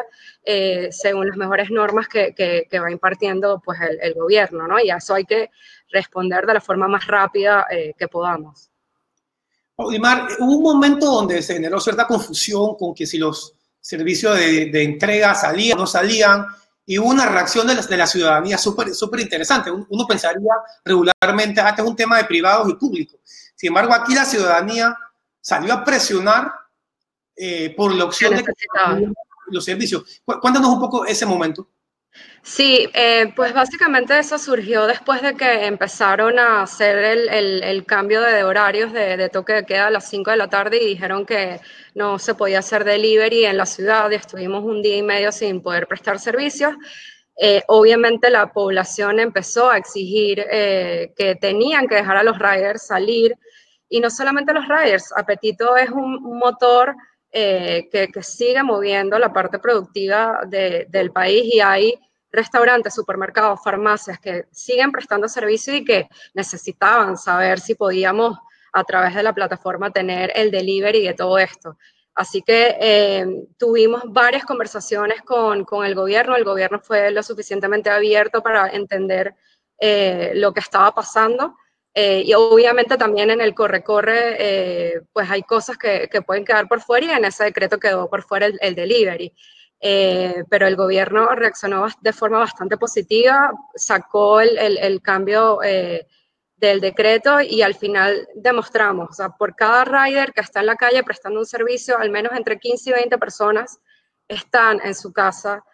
según las mejores normas que va impartiendo pues, el gobierno, ¿no? Y a eso hay que responder de la forma más rápida que podamos. Olimar, hubo un momento donde se generó cierta confusión con que si los servicios de entrega salían o no salían, y hubo una reacción de la ciudadanía súper interesante. Uno pensaría regularmente, este es un tema de privados y públicos. Sin embargo, aquí la ciudadanía salió a presionar por la opción de los servicios. Cuéntanos un poco ese momento. Sí, pues básicamente eso surgió después de que empezaron a hacer el cambio de horarios de toque de queda a las 5 de la tarde y dijeron que no se podía hacer delivery en la ciudad y estuvimos un día y medio sin poder prestar servicios. Obviamente la población empezó a exigir que tenían que dejar a los riders salir y no solamente los riders, Apetito es un motor que sigue moviendo la parte productiva del país y hay restaurantes, supermercados, farmacias que siguen prestando servicio y que necesitaban saber si podíamos a través de la plataforma tener el delivery de todo esto. Así que tuvimos varias conversaciones con el gobierno fue lo suficientemente abierto para entender lo que estaba pasando y obviamente también en el corre-corre pues hay cosas que pueden quedar por fuera y en ese decreto quedó por fuera el delivery. Pero el gobierno reaccionó de forma bastante positiva, sacó el cambio del decreto y al final demostramos, o sea, por cada rider que está en la calle prestando un servicio, al menos entre 15 y 20 personas están en su casa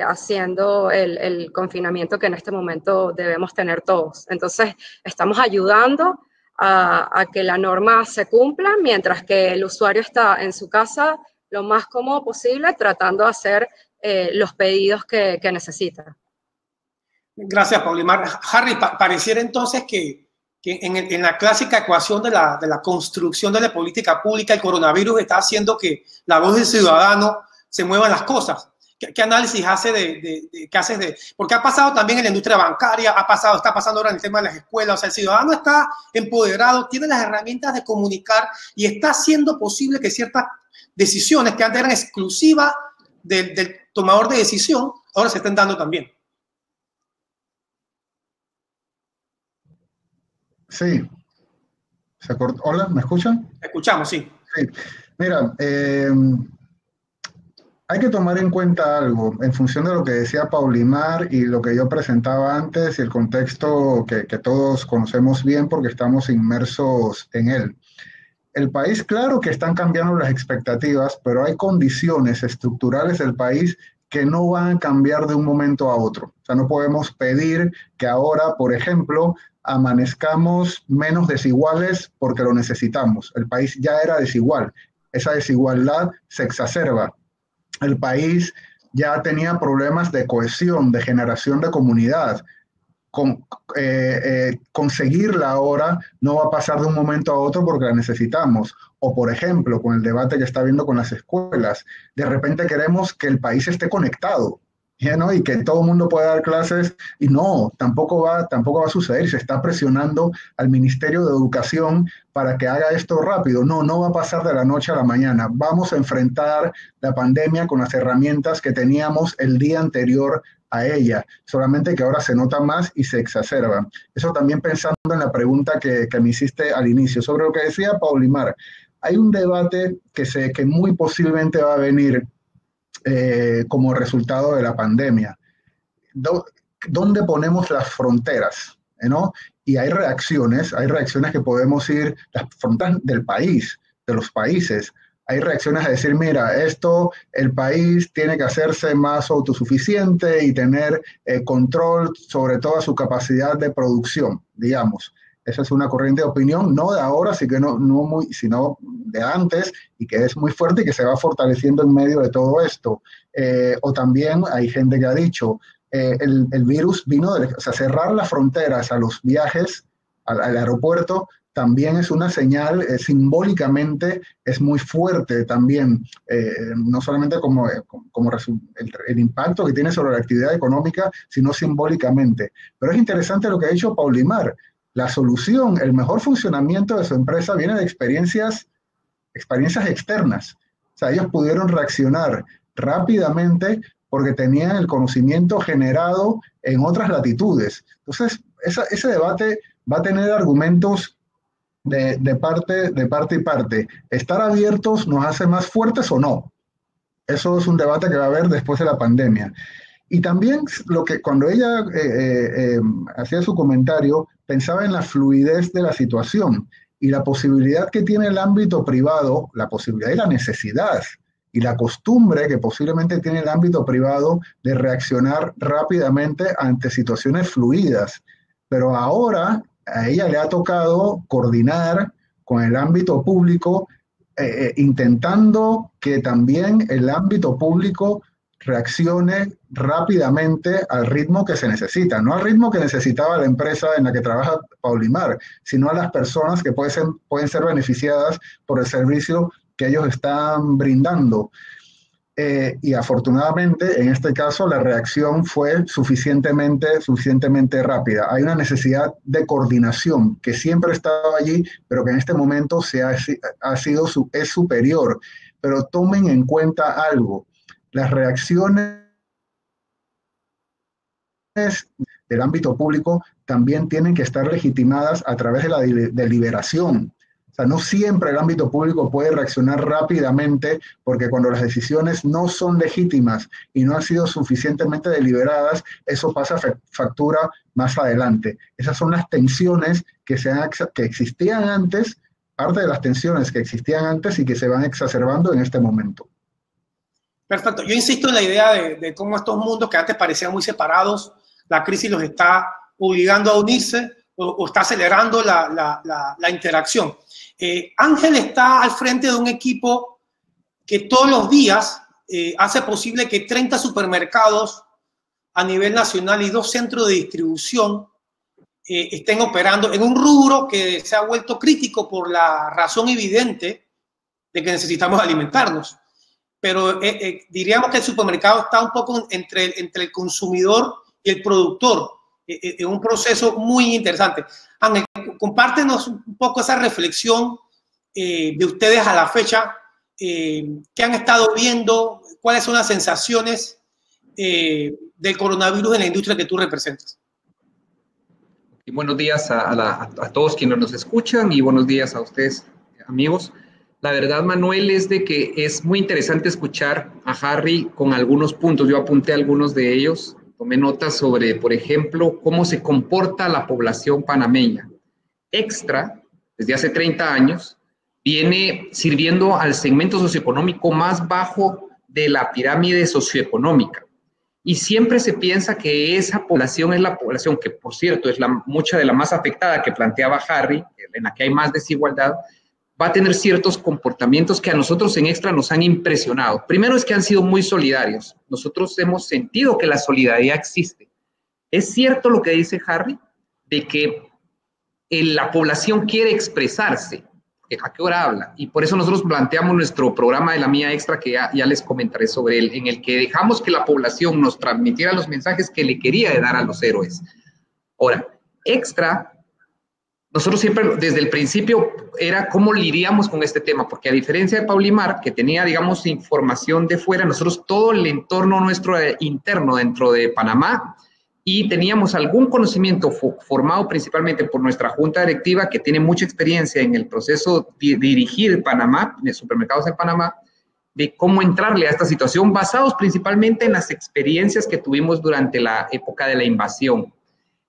haciendo el confinamiento que en este momento debemos tener todos. Entonces, estamos ayudando a que la norma se cumpla mientras que el usuario está en su casa lo más cómodo posible, tratando de hacer los pedidos que necesita. Gracias, Paulimar. Harry, pareciera entonces que en la clásica ecuación de la construcción de la política pública, el coronavirus está haciendo que la voz del ciudadano se muevan las cosas. ¿Qué análisis haces porque ha pasado también en la industria bancaria, está pasando ahora en el tema de las escuelas? O sea, el ciudadano está empoderado, tiene las herramientas de comunicar y está haciendo posible que ciertas decisiones que antes eran exclusivas del tomador de decisión, ahora se están dando también. Sí. ¿Se cortó? Hola, ¿me escuchan? Escuchamos, sí. Sí. Mira, hay que tomar en cuenta algo en función de lo que decía Paulimar y lo que yo presentaba antes y el contexto que todos conocemos bien porque estamos inmersos en él. El país, claro que están cambiando las expectativas, pero hay condiciones estructurales del país que no van a cambiar de un momento a otro. O sea, no podemos pedir que ahora, por ejemplo, amanezcamos menos desiguales porque lo necesitamos. El país ya era desigual. Esa desigualdad se exacerba. El país ya tenía problemas de cohesión, de generación de comunidad. Conseguirla ahora no va a pasar de un momento a otro porque la necesitamos. O, por ejemplo, con el debate que está habiendo con las escuelas, de repente queremos que el país esté conectado. ¿no? Y que todo el mundo pueda dar clases, y no, tampoco va a suceder. Se está presionando al Ministerio de Educación para que haga esto rápido. No, no va a pasar de la noche a la mañana. Vamos a enfrentar la pandemia con las herramientas que teníamos el día anterior a ella, solamente que ahora se nota más y se exacerba. Eso también pensando en la pregunta que me hiciste al inicio, sobre lo que decía Paulimar. Hay un debate que muy posiblemente va a venir como resultado de la pandemia. ¿Dónde ponemos las fronteras? ¿No? Y hay reacciones que podemos ir, las fronteras del país, de los países. Hay reacciones a decir, mira, el país tiene que hacerse más autosuficiente y tener control sobre toda su capacidad de producción, digamos. Esa es una corriente de opinión, no de ahora, sino de antes, y que es muy fuerte y que se va fortaleciendo en medio de todo esto. O también hay gente que ha dicho, el virus vino cerrar las fronteras a los viajes al aeropuerto también es una señal, simbólicamente es muy fuerte también, no solamente como el impacto que tiene sobre la actividad económica, sino simbólicamente. Pero es interesante lo que ha dicho Paulimar. La solución, el mejor funcionamiento de su empresa viene de experiencias externas. O sea, ellos pudieron reaccionar rápidamente porque tenían el conocimiento generado en otras latitudes. Entonces, ese debate va a tener argumentos de parte y parte. ¿Estar abiertos nos hace más fuertes o no? Eso es un debate que va a haber después de la pandemia. Y también cuando ella hacía su comentario, pensaba en la fluidez de la situación y la posibilidad que tiene el ámbito privado, la posibilidad y la necesidad y la costumbre que posiblemente tiene el ámbito privado de reaccionar rápidamente ante situaciones fluidas. Pero ahora a ella le ha tocado coordinar con el ámbito público, intentando que también el ámbito público reaccione rápidamente al ritmo que se necesita, no al ritmo que necesitaba la empresa en la que trabaja Paulimar, sino a las personas que pueden ser beneficiadas por el servicio que ellos están brindando. Y afortunadamente, en este caso, la reacción fue suficientemente rápida. Hay una necesidad de coordinación que siempre ha estado allí, pero que en este momento es superior. Pero tomen en cuenta algo. Las reacciones del ámbito público también tienen que estar legitimadas a través de la deliberación. O sea, no siempre el ámbito público puede reaccionar rápidamente, porque cuando las decisiones no son legítimas y no han sido suficientemente deliberadas, eso pasa factura más adelante. Esas son las tensiones que existían antes, parte de las tensiones que existían antes y que se van exacerbando en este momento. Perfecto. Yo insisto en la idea de cómo estos mundos que antes parecían muy separados, la crisis los está obligando a unirse o está acelerando la interacción. Ángel está al frente de un equipo que todos los días hace posible que 30 supermercados a nivel nacional y 2 centros de distribución estén operando en un rubro que se ha vuelto crítico por la razón evidente de que necesitamos alimentarnos. Pero diríamos que el supermercado está un poco entre el consumidor y el productor, en un proceso muy interesante. Ángel, compártenos un poco esa reflexión de ustedes a la fecha, qué han estado viendo, cuáles son las sensaciones del coronavirus en la industria que tú representas. Y buenos días a todos quienes nos escuchan y buenos días a ustedes, amigos. La verdad, Manuel, es de que es muy interesante escuchar a Harry con algunos puntos. Yo apunté algunos de ellos. Tomé notas sobre, por ejemplo, cómo se comporta la población panameña. Extra, desde hace 30 años, viene sirviendo al segmento socioeconómico más bajo de la pirámide socioeconómica. Y siempre se piensa que esa población es la población que, por cierto, es mucha de la más afectada que planteaba Harry, en la que hay más desigualdad, va a tener ciertos comportamientos que a nosotros en Extra nos han impresionado. Primero es que han sido muy solidarios. Nosotros hemos sentido que la solidaridad existe. Es cierto lo que dice Harry, de que la población quiere expresarse. ¿A qué hora habla? Y por eso nosotros planteamos nuestro programa de la Mía Extra, que ya les comentaré sobre él, en el que dejamos que la población nos transmitiera los mensajes que le quería dar a los héroes. Ahora, Extra, nosotros siempre desde el principio era cómo lidiamos con este tema, porque a diferencia de Paulimar, que tenía, digamos, información de fuera, nosotros todo el entorno nuestro interno dentro de Panamá, y teníamos algún conocimiento formado principalmente por nuestra junta directiva, que tiene mucha experiencia en el proceso de dirigir Panamá, de supermercados en Panamá, de cómo entrarle a esta situación, basados principalmente en las experiencias que tuvimos durante la época de la invasión.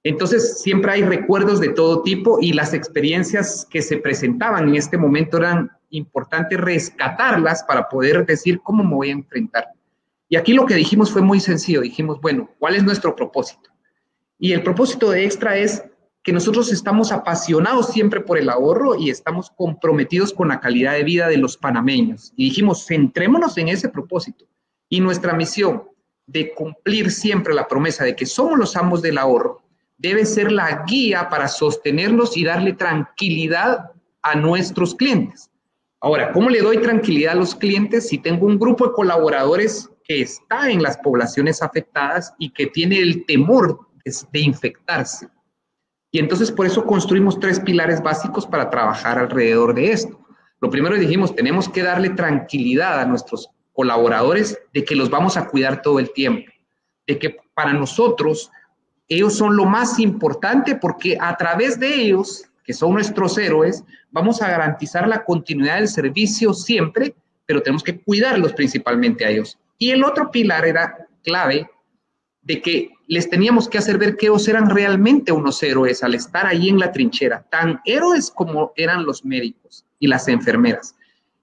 Entonces, siempre hay recuerdos de todo tipo, y las experiencias que se presentaban en este momento eran importantes rescatarlas para poder decir cómo me voy a enfrentar. Y aquí lo que dijimos fue muy sencillo. Dijimos, bueno, ¿cuál es nuestro propósito? Y el propósito de Extra es que nosotros estamos apasionados siempre por el ahorro y estamos comprometidos con la calidad de vida de los panameños. Y dijimos, centrémonos en ese propósito. Y nuestra misión de cumplir siempre la promesa de que somos los amos del ahorro debe ser la guía para sostenernos y darle tranquilidad a nuestros clientes. Ahora, ¿cómo le doy tranquilidad a los clientes si tengo un grupo de colaboradores que está en las poblaciones afectadas y que tiene el temor de infectarse? Y entonces por eso construimos 3 pilares básicos para trabajar alrededor de esto. Lo primero, dijimos, tenemos que darle tranquilidad a nuestros colaboradores de que los vamos a cuidar todo el tiempo, de que para nosotros ellos son lo más importante, porque a través de ellos, que son nuestros héroes, vamos a garantizar la continuidad del servicio siempre, pero tenemos que cuidarlos principalmente a ellos. Y el otro pilar era clave, de que les teníamos que hacer ver que ellos eran realmente unos héroes al estar ahí en la trinchera, tan héroes como eran los médicos y las enfermeras.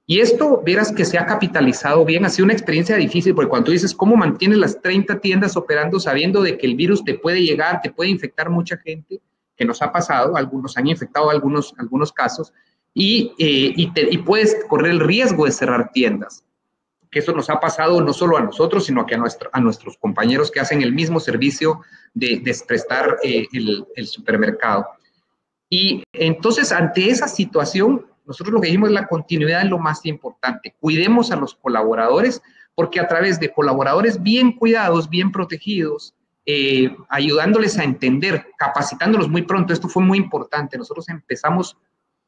Y esto, verás que se ha capitalizado bien, ha sido una experiencia difícil, porque cuando tú dices cómo mantienes las 30 tiendas operando sabiendo de que el virus te puede llegar, te puede infectar mucha gente, que nos ha pasado, algunos han infectado algunos casos, y puedes correr el riesgo de cerrar tiendas. Que eso nos ha pasado no solo a nosotros, sino que a nuestros compañeros que hacen el mismo servicio de prestar el supermercado. Y entonces, ante esa situación, nosotros lo que dijimos es la continuidad es lo más importante. Cuidemos a los colaboradores, porque a través de colaboradores bien cuidados, bien protegidos, ayudándoles a entender, capacitándolos muy pronto, esto fue muy importante. Nosotros empezamos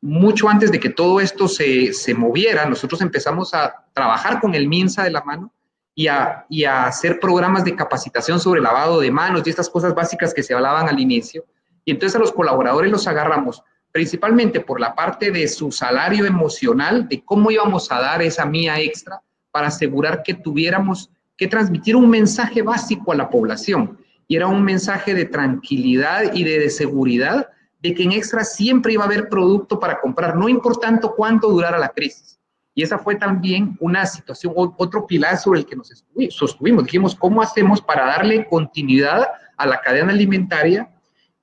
mucho antes de que todo esto se moviera, nosotros empezamos a trabajar con el MINSA de la mano y a hacer programas de capacitación sobre lavado de manos y estas cosas básicas que se hablaban al inicio. Y entonces a los colaboradores los agarramos principalmente por la parte de su salario emocional, de cómo íbamos a dar esa Mía Extra para asegurar que tuviéramos que transmitir un mensaje básico a la población. Y era un mensaje de tranquilidad y de seguridad, de que en Extra siempre iba a haber producto para comprar, no importando cuánto durara la crisis. Y esa fue también una situación, otro pilar sobre el que nos sostuvimos. Dijimos, ¿cómo hacemos para darle continuidad a la cadena alimentaria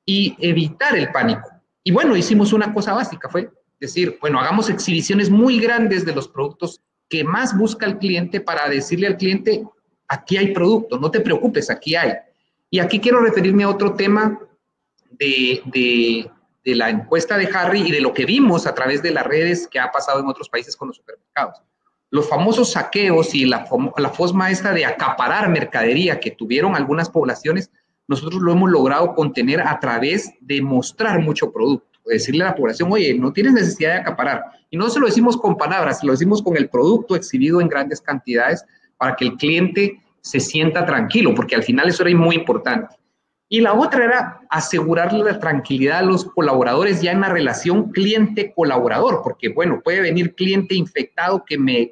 y evitar el pánico? Y bueno, hicimos una cosa básica, fue decir, bueno, hagamos exhibiciones muy grandes de los productos que más busca el cliente para decirle al cliente, aquí hay producto, no te preocupes, aquí hay. Y aquí quiero referirme a otro tema de la encuesta de Harry y de lo que vimos a través de las redes que ha pasado en otros países con los supermercados. Los famosos saqueos y la fosma esta de acaparar mercadería que tuvieron algunas poblaciones, nosotros lo hemos logrado contener a través de mostrar mucho producto, de decirle a la población, oye, no tienes necesidad de acaparar. Y no se lo decimos con palabras, se lo decimos con el producto exhibido en grandes cantidades para que el cliente se sienta tranquilo, porque al final eso era muy importante. Y la otra era asegurarle la tranquilidad a los colaboradores ya en la relación cliente-colaborador, porque, bueno, puede venir cliente infectado que me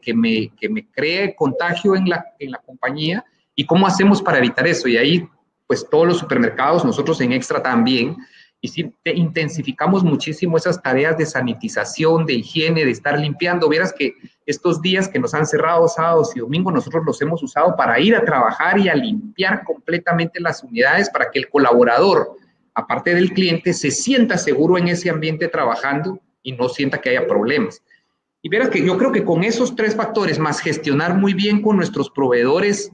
cree contagio en la compañía, y cómo hacemos para evitar eso. Y ahí, pues, todos los supermercados, nosotros en Extra también, y sí, intensificamos muchísimo esas tareas de sanitización, de higiene, de estar limpiando. Vieras que estos días que nos han cerrado sábados y domingos, nosotros los hemos usado para ir a trabajar y a limpiar completamente las unidades para que el colaborador, aparte del cliente, se sienta seguro en ese ambiente trabajando y no sienta que haya problemas. Y vieras que yo creo que con esos 3 factores, más gestionar muy bien con nuestros proveedores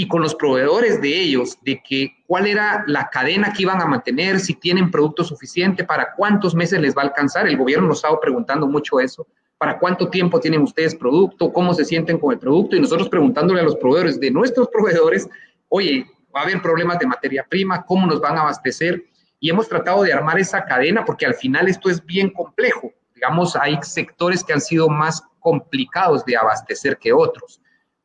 y con los proveedores de ellos, de que cuál era la cadena que iban a mantener, si tienen producto suficiente, para cuántos meses les va a alcanzar. El gobierno nos estaba preguntando mucho eso, para cuánto tiempo tienen ustedes producto, cómo se sienten con el producto, y nosotros preguntándole a los proveedores de nuestros proveedores, oye, va a haber problemas de materia prima, cómo nos van a abastecer, y hemos tratado de armar esa cadena, porque al final esto es bien complejo. Digamos, hay sectores que han sido más complicados de abastecer que otros,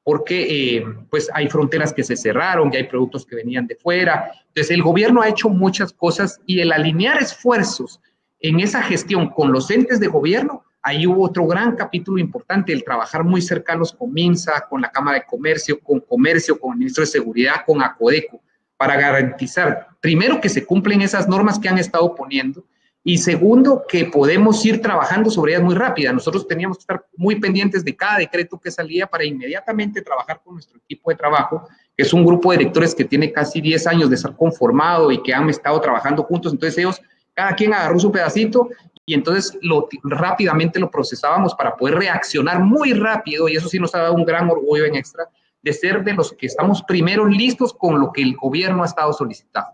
porque pues hay fronteras que se cerraron y hay productos que venían de fuera. Entonces el gobierno ha hecho muchas cosas, y el alinear esfuerzos en esa gestión con los entes de gobierno, ahí hubo otro gran capítulo importante, el trabajar muy cercanos con MINSA, con la Cámara de Comercio, con el Ministro de Seguridad, con ACODECO, para garantizar, primero, que se cumplen esas normas que han estado poniendo, y segundo, que podemos ir trabajando sobre ellas muy rápida. Nosotros teníamos que estar muy pendientes de cada decreto que salía para inmediatamente trabajar con nuestro equipo de trabajo, que es un grupo de directores que tiene casi 10 años de estar conformado y que han estado trabajando juntos. Entonces ellos, cada quien agarró su pedacito, y entonces rápidamente lo procesábamos para poder reaccionar muy rápido, y eso sí nos ha dado un gran orgullo en Extra, de ser de los que estamos primero listos con lo que el gobierno ha estado solicitando.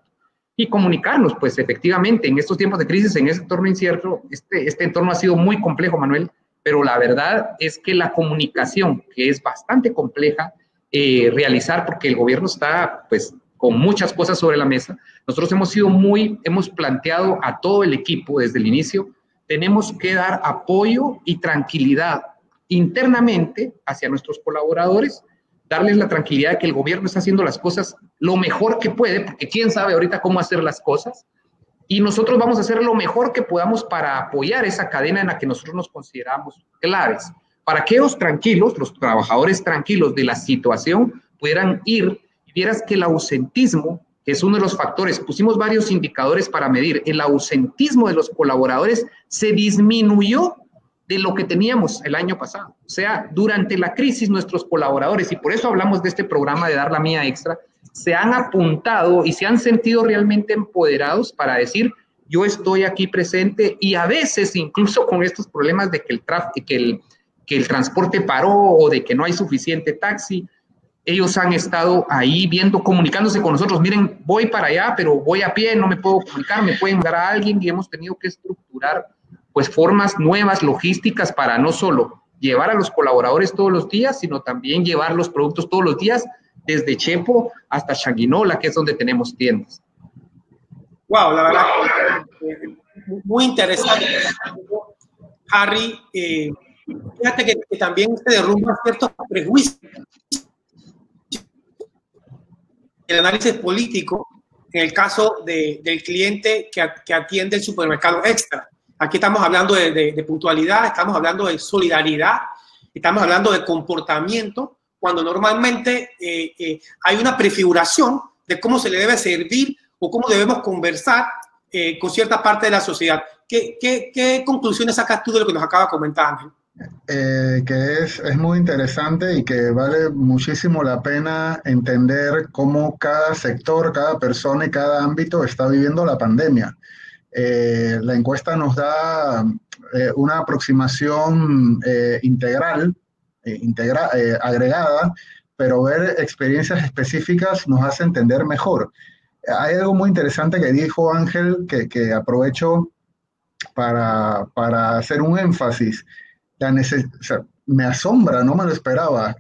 Y comunicarnos, pues efectivamente, en estos tiempos de crisis, en ese entorno incierto, este entorno ha sido muy complejo, Manuel, pero la verdad es que la comunicación, que es bastante compleja realizar, porque el gobierno está, pues, con muchas cosas sobre la mesa, nosotros hemos planteado a todo el equipo desde el inicio, tenemos que dar apoyo y tranquilidad internamente hacia nuestros colaboradores, darles la tranquilidad de que el gobierno está haciendo las cosas lo mejor que puede, porque quién sabe ahorita cómo hacer las cosas, y nosotros vamos a hacer lo mejor que podamos para apoyar esa cadena en la que nosotros nos consideramos claves, para que ellos tranquilos, los trabajadores tranquilos de la situación, pudieran ir y vieras que el ausentismo, que es uno de los factores, pusimos varios indicadores para medir, el ausentismo de los colaboradores se disminuyó de lo que teníamos el año pasado. O sea, durante la crisis nuestros colaboradores, y por eso hablamos de este programa de Dar la Mía Extra, se han apuntado y se han sentido realmente empoderados para decir, yo estoy aquí presente, y a veces incluso con estos problemas de que el transporte paró o de que no hay suficiente taxi, ellos han estado ahí viendo, comunicándose con nosotros, miren, voy para allá, pero voy a pie, no me puedo comunicar, me pueden dar a alguien, y hemos tenido que estructurar pues formas nuevas, logísticas, para no solo llevar a los colaboradores todos los días, sino también llevar los productos todos los días, desde Chepo hasta Changuinola, que es donde tenemos tiendas. Wow, la verdad, muy interesante, Harry. Fíjate que también se derrumban ciertos prejuicios. El análisis político, en el caso del cliente que atiende el supermercado Extra. Aquí estamos hablando de puntualidad, estamos hablando de solidaridad, estamos hablando de comportamiento, cuando normalmente hay una prefiguración de cómo se le debe servir o cómo debemos conversar con cierta parte de la sociedad. ¿Qué conclusiones sacas tú de lo que nos acaba de comentar, Ángel? Que es muy interesante y que vale muchísimo la pena entender cómo cada sector, cada persona y cada ámbito está viviendo la pandemia. La encuesta nos da una aproximación integral, agregada, pero ver experiencias específicas nos hace entender mejor. Hay algo muy interesante que dijo Ángel, que aprovecho para hacer un énfasis. O sea, me asombra, no me lo esperaba.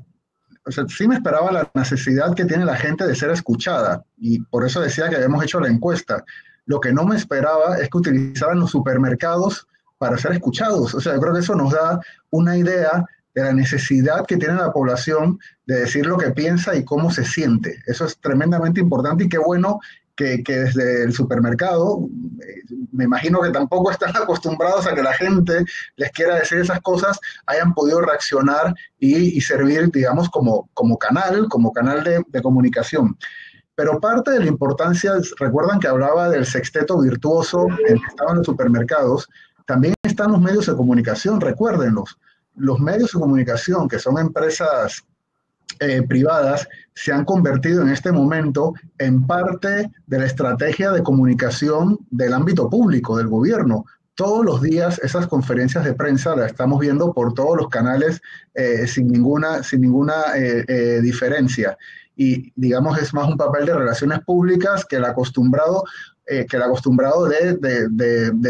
O sea, sí me esperaba la necesidad que tiene la gente de ser escuchada, y por eso decía que habíamos hecho la encuesta. Lo que no me esperaba es que utilizaran los supermercados para ser escuchados. O sea, yo creo que eso nos da una idea de la necesidad que tiene la población de decir lo que piensa y cómo se siente. Eso es tremendamente importante, y qué bueno que desde el supermercado, me imagino que tampoco están acostumbrados a que la gente les quiera decir esas cosas, hayan podido reaccionar y servir, digamos, como canal de comunicación. Pero parte de la importancia, recuerdan que hablaba del sexteto virtuoso en que estaban los supermercados, también están los medios de comunicación, recuérdenlos. Los medios de comunicación, que son empresas privadas, se han convertido en este momento en parte de la estrategia de comunicación del ámbito público, del gobierno. Todos los días esas conferencias de prensa las estamos viendo por todos los canales sin ninguna diferencia. y digamos es más un papel de relaciones públicas que el acostumbrado de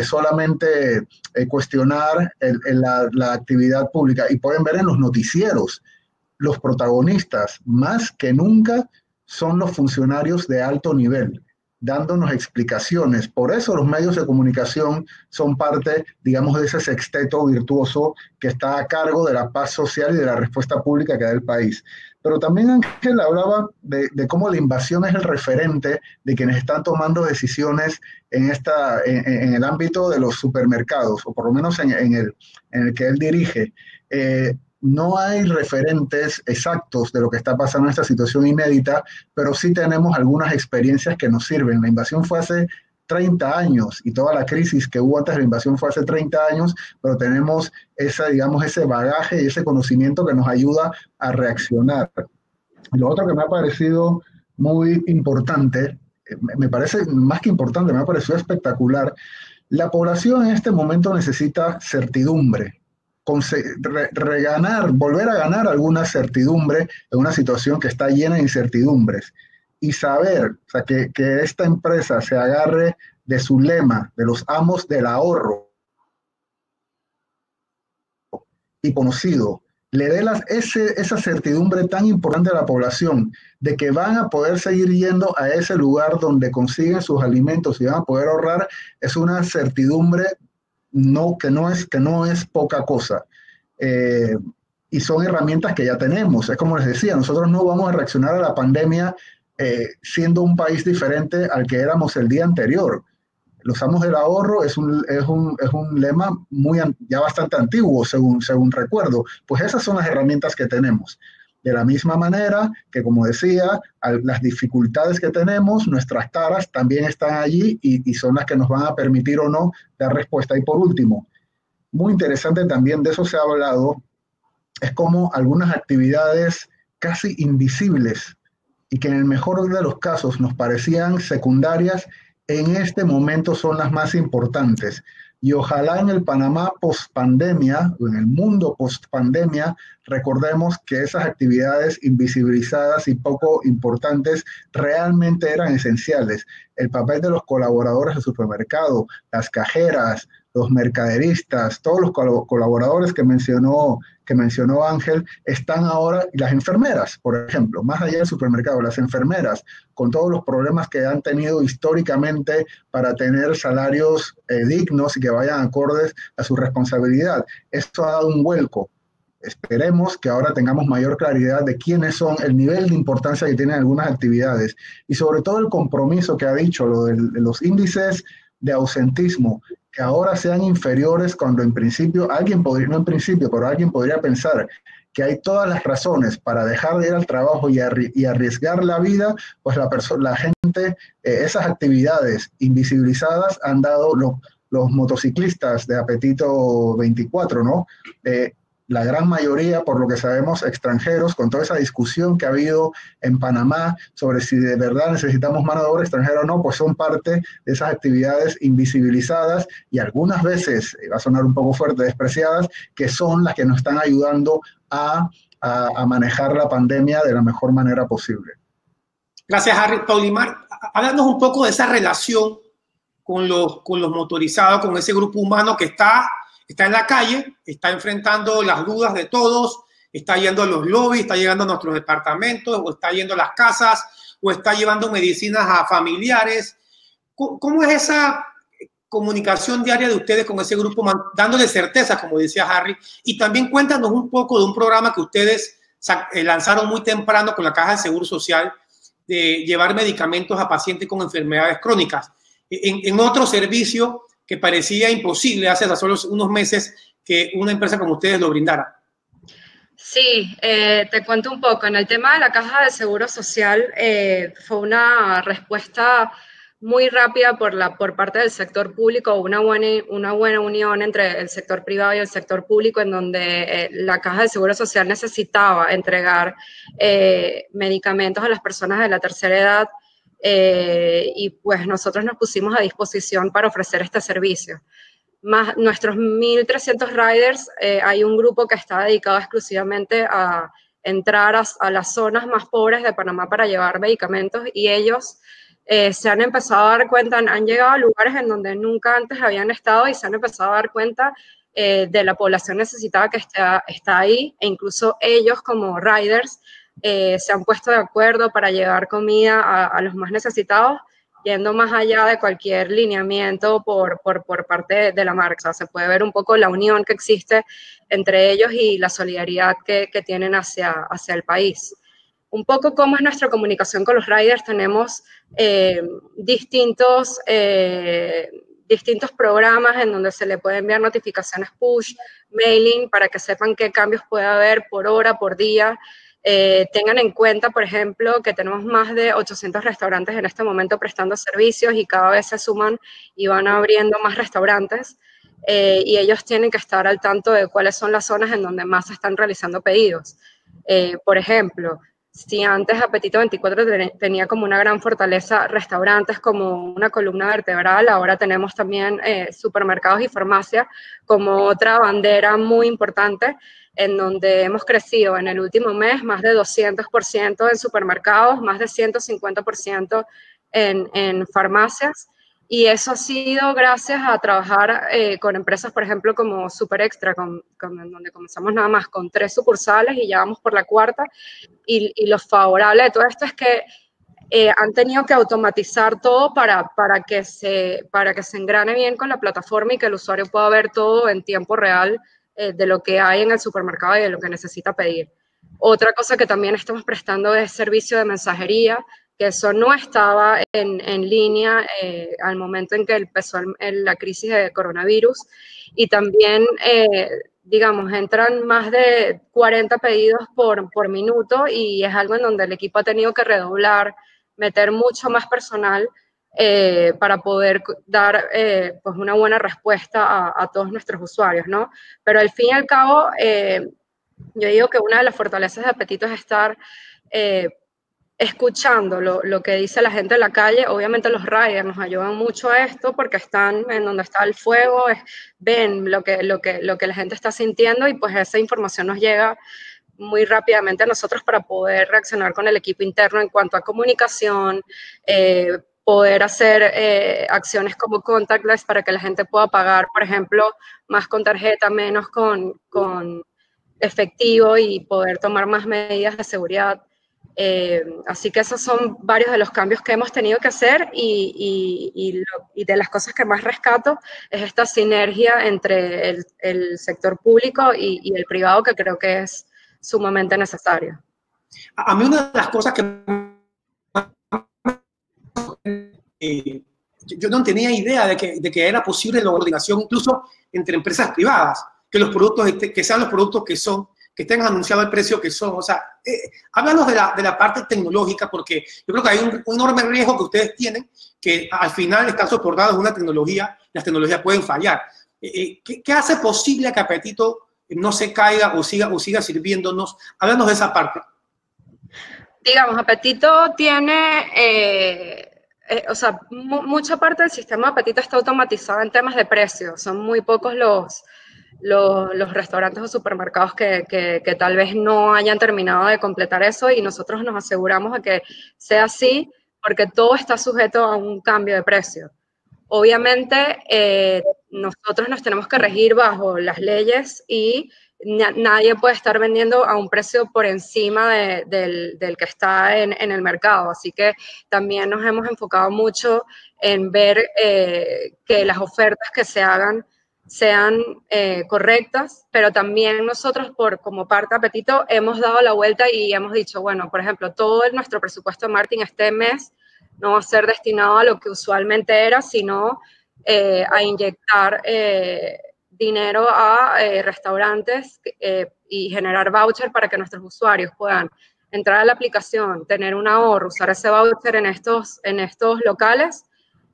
solamente cuestionar la actividad pública. Y pueden ver en los noticieros, los protagonistas más que nunca son los funcionarios de alto nivel, dándonos explicaciones. Por eso los medios de comunicación son parte, digamos, de ese sexteto virtuoso que está a cargo de la paz social y de la respuesta pública que da el país. Pero también Ángel hablaba de cómo la invasión es el referente de quienes están tomando decisiones en el ámbito de los supermercados, o por lo menos en el que él dirige. No hay referentes exactos de lo que está pasando en esta situación inédita, pero sí tenemos algunas experiencias que nos sirven. La invasión fue hace 30 años y toda la crisis que hubo antes de la invasión fue hace 30 años, pero tenemos ese bagaje y ese conocimiento que nos ayuda a reaccionar. Lo otro que me ha parecido muy importante, me parece más que importante, me ha parecido espectacular, la población en este momento necesita certidumbre. Volver a ganar alguna certidumbre en una situación que está llena de incertidumbres y saber, o sea, que esta empresa se agarre de su lema, de los amos del ahorro y conocido, le dé esa certidumbre tan importante a la población de que van a poder seguir yendo a ese lugar donde consiguen sus alimentos y van a poder ahorrar, es una certidumbre que no es poca cosa. Y son herramientas que ya tenemos. Es como les decía, nosotros no vamos a reaccionar a la pandemia siendo un país diferente al que éramos el día anterior. Los amos del ahorro es un lema ya bastante antiguo, según recuerdo. Pues esas son las herramientas que tenemos. De la misma manera que, como decía, las dificultades que tenemos, nuestras taras también están allí y son las que nos van a permitir o no dar respuesta. Y por último, muy interesante también, de eso se ha hablado, es como algunas actividades casi invisibles y que en el mejor de los casos nos parecían secundarias, en este momento son las más importantes. Y ojalá en el Panamá post-pandemia, o en el mundo post-pandemia, recordemos que esas actividades invisibilizadas y poco importantes realmente eran esenciales. El papel de los colaboradores del supermercado, las cajeras, los mercaderistas, todos los colaboradores que mencionó Ángel, están ahora, y las enfermeras, por ejemplo, más allá del supermercado, las enfermeras, con todos los problemas que han tenido históricamente para tener salarios dignos y que vayan acordes a su responsabilidad. Esto ha dado un vuelco. Esperemos que ahora tengamos mayor claridad de quiénes son, el nivel de importancia que tienen algunas actividades y sobre todo el compromiso que ha dicho, lo de los índices de ausentismo, que ahora sean inferiores cuando en principio alguien podría pensar que hay todas las razones para dejar de ir al trabajo y arriesgar la vida, pues la gente, esas actividades invisibilizadas han dado los motociclistas de apetito 24, ¿no? La gran mayoría, por lo que sabemos, extranjeros, con toda esa discusión que ha habido en Panamá sobre si de verdad necesitamos mano de obra extranjera o no, pues son parte de esas actividades invisibilizadas y algunas veces, va a sonar un poco fuerte, despreciadas, que son las que nos están ayudando a manejar la pandemia de la mejor manera posible. Gracias, Harry. Paulimar, háblanos un poco de esa relación con los motorizados, con ese grupo humano que está en la calle, está enfrentando las dudas de todos, está yendo a los lobbies, está llegando a nuestros departamentos, o está yendo a las casas, o está llevando medicinas a familiares. ¿Cómo es esa comunicación diaria de ustedes con ese grupo, dándole certeza, como decía Harry? Y también cuéntanos un poco de un programa que ustedes lanzaron muy temprano con la Caja de Seguro Social, de llevar medicamentos a pacientes con enfermedades crónicas. En otro servicio que parecía imposible hace solo unos meses que una empresa como ustedes lo brindara. Sí, te cuento un poco. En el tema de la Caja de Seguro Social fue una respuesta muy rápida por parte del sector público, una buena unión entre el sector privado y el sector público, en donde la Caja de Seguro Social necesitaba entregar medicamentos a las personas de la tercera edad, y pues nosotros nos pusimos a disposición para ofrecer este servicio. Más nuestros 1.300 riders, hay un grupo que está dedicado exclusivamente a entrar a las zonas más pobres de Panamá para llevar medicamentos, y ellos se han empezado a dar cuenta, han llegado a lugares en donde nunca antes habían estado y se han empezado a dar cuenta de la población necesitada que está ahí, e incluso ellos como riders se han puesto de acuerdo para llevar comida a los más necesitados, yendo más allá de cualquier lineamiento por parte de la marca. O sea, se puede ver un poco la unión que existe entre ellos y la solidaridad que tienen hacia el país. Un poco cómo es nuestra comunicación con los riders. Tenemos distintos programas en donde se le puede enviar notificaciones push, mailing, para que sepan qué cambios puede haber por hora, por día. Tengan en cuenta, por ejemplo, que tenemos más de 800 restaurantes en este momento prestando servicios y cada vez se suman y van abriendo más restaurantes, y ellos tienen que estar al tanto de cuáles son las zonas en donde más se están realizando pedidos. Por ejemplo, si antes Apetito 24 tenía como una gran fortaleza restaurantes como una columna vertebral, ahora tenemos también supermercados y farmacias como otra bandera muy importante, en donde hemos crecido en el último mes más de 200% en supermercados, más de 150% en farmacias, y eso ha sido gracias a trabajar con empresas, por ejemplo, como Super Extra, donde comenzamos nada más con 3 sucursales y ya vamos por la 4ª, y lo favorable de todo esto es que han tenido que automatizar todo para que se engrane bien con la plataforma y que el usuario pueda ver todo en tiempo real de lo que hay en el supermercado y de lo que necesita pedir. Otra cosa que también estamos prestando es servicio de mensajería, que eso no estaba en línea al momento en que empezó la crisis de coronavirus, y también, digamos, entran más de 40 pedidos por minuto, y es algo en donde el equipo ha tenido que redoblar, meter mucho más personal para poder dar pues una buena respuesta a todos nuestros usuarios, ¿no? Pero al fin y al cabo, yo digo que una de las fortalezas de Apetito es estar escuchando lo que dice la gente en la calle. Obviamente los riders nos ayudan mucho a esto porque están en donde está el fuego, ven lo que la gente está sintiendo, y pues esa información nos llega muy rápidamente a nosotros para poder reaccionar con el equipo interno en cuanto a comunicación, poder hacer acciones como contactless para que la gente pueda pagar, por ejemplo, más con tarjeta, menos con efectivo, y poder tomar más medidas de seguridad. Así que esos son varios de los cambios que hemos tenido que hacer, y de las cosas que más rescato es esta sinergia entre el sector público y el privado, que creo que es sumamente necesario. A mí una de las cosas que yo no tenía idea de que era posible la coordinación incluso entre empresas privadas, que los productos que sean los productos que son, que estén anunciados el precio que son. O sea, háblanos de la parte tecnológica, porque yo creo que hay un enorme riesgo que ustedes tienen, que al final están soportados en una tecnología, las tecnologías pueden fallar. ¿Qué hace posible que Apetito no se caiga o siga sirviéndonos? Háblanos de esa parte. Digamos, Apetito tiene, o sea, mucha parte del sistema de Apetito está automatizado en temas de precios. Son muy pocos los restaurantes o supermercados que tal vez no hayan terminado de completar eso, y nosotros nos aseguramos de que sea así, porque todo está sujeto a un cambio de precio. Obviamente, nosotros nos tenemos que regir bajo las leyes, y nadie puede estar vendiendo a un precio por encima del que está en el mercado. Así que también nos hemos enfocado mucho en ver que las ofertas que se hagan sean correctas, pero también nosotros, como parte de Apetito, hemos dado la vuelta y hemos dicho, bueno, por ejemplo, todo nuestro presupuesto de marketing este mes no va a ser destinado a lo que usualmente era, sino a inyectar dinero a restaurantes y generar voucher para que nuestros usuarios puedan entrar a la aplicación, tener un ahorro, usar ese voucher en estos locales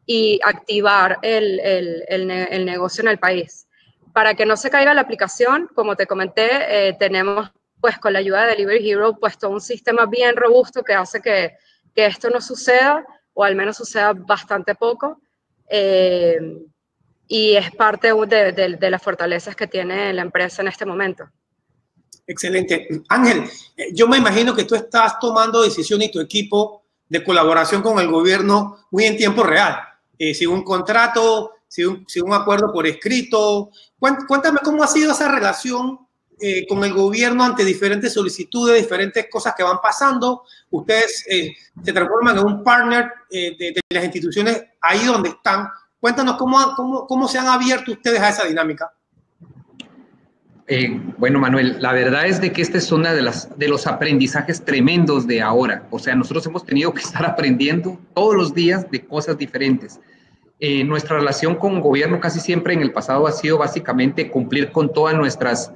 y activar el negocio en el país. Para que no se caiga la aplicación, como te comenté, tenemos pues con la ayuda de Delivery Hero puesto un sistema bien robusto que hace que esto no suceda, o al menos suceda bastante poco, y es parte de las fortalezas que tiene la empresa en este momento. Excelente. Ángel, yo me imagino que tú estás tomando decisiones y tu equipo de colaboración con el gobierno muy en tiempo real. Si un contrato, si un acuerdo por escrito. Cuéntame cómo ha sido esa relación con el gobierno ante diferentes solicitudes, diferentes cosas que van pasando. Ustedes se transforman en un partner de las instituciones ahí donde están. Cuéntanos cómo se han abierto ustedes a esa dinámica. Bueno, Manuel, la verdad es de que esta es una de los aprendizajes tremendos de ahora. O sea, nosotros hemos tenido que estar aprendiendo todos los días de cosas diferentes. Nuestra relación con el gobierno casi siempre en el pasado ha sido básicamente cumplir con todas nuestras,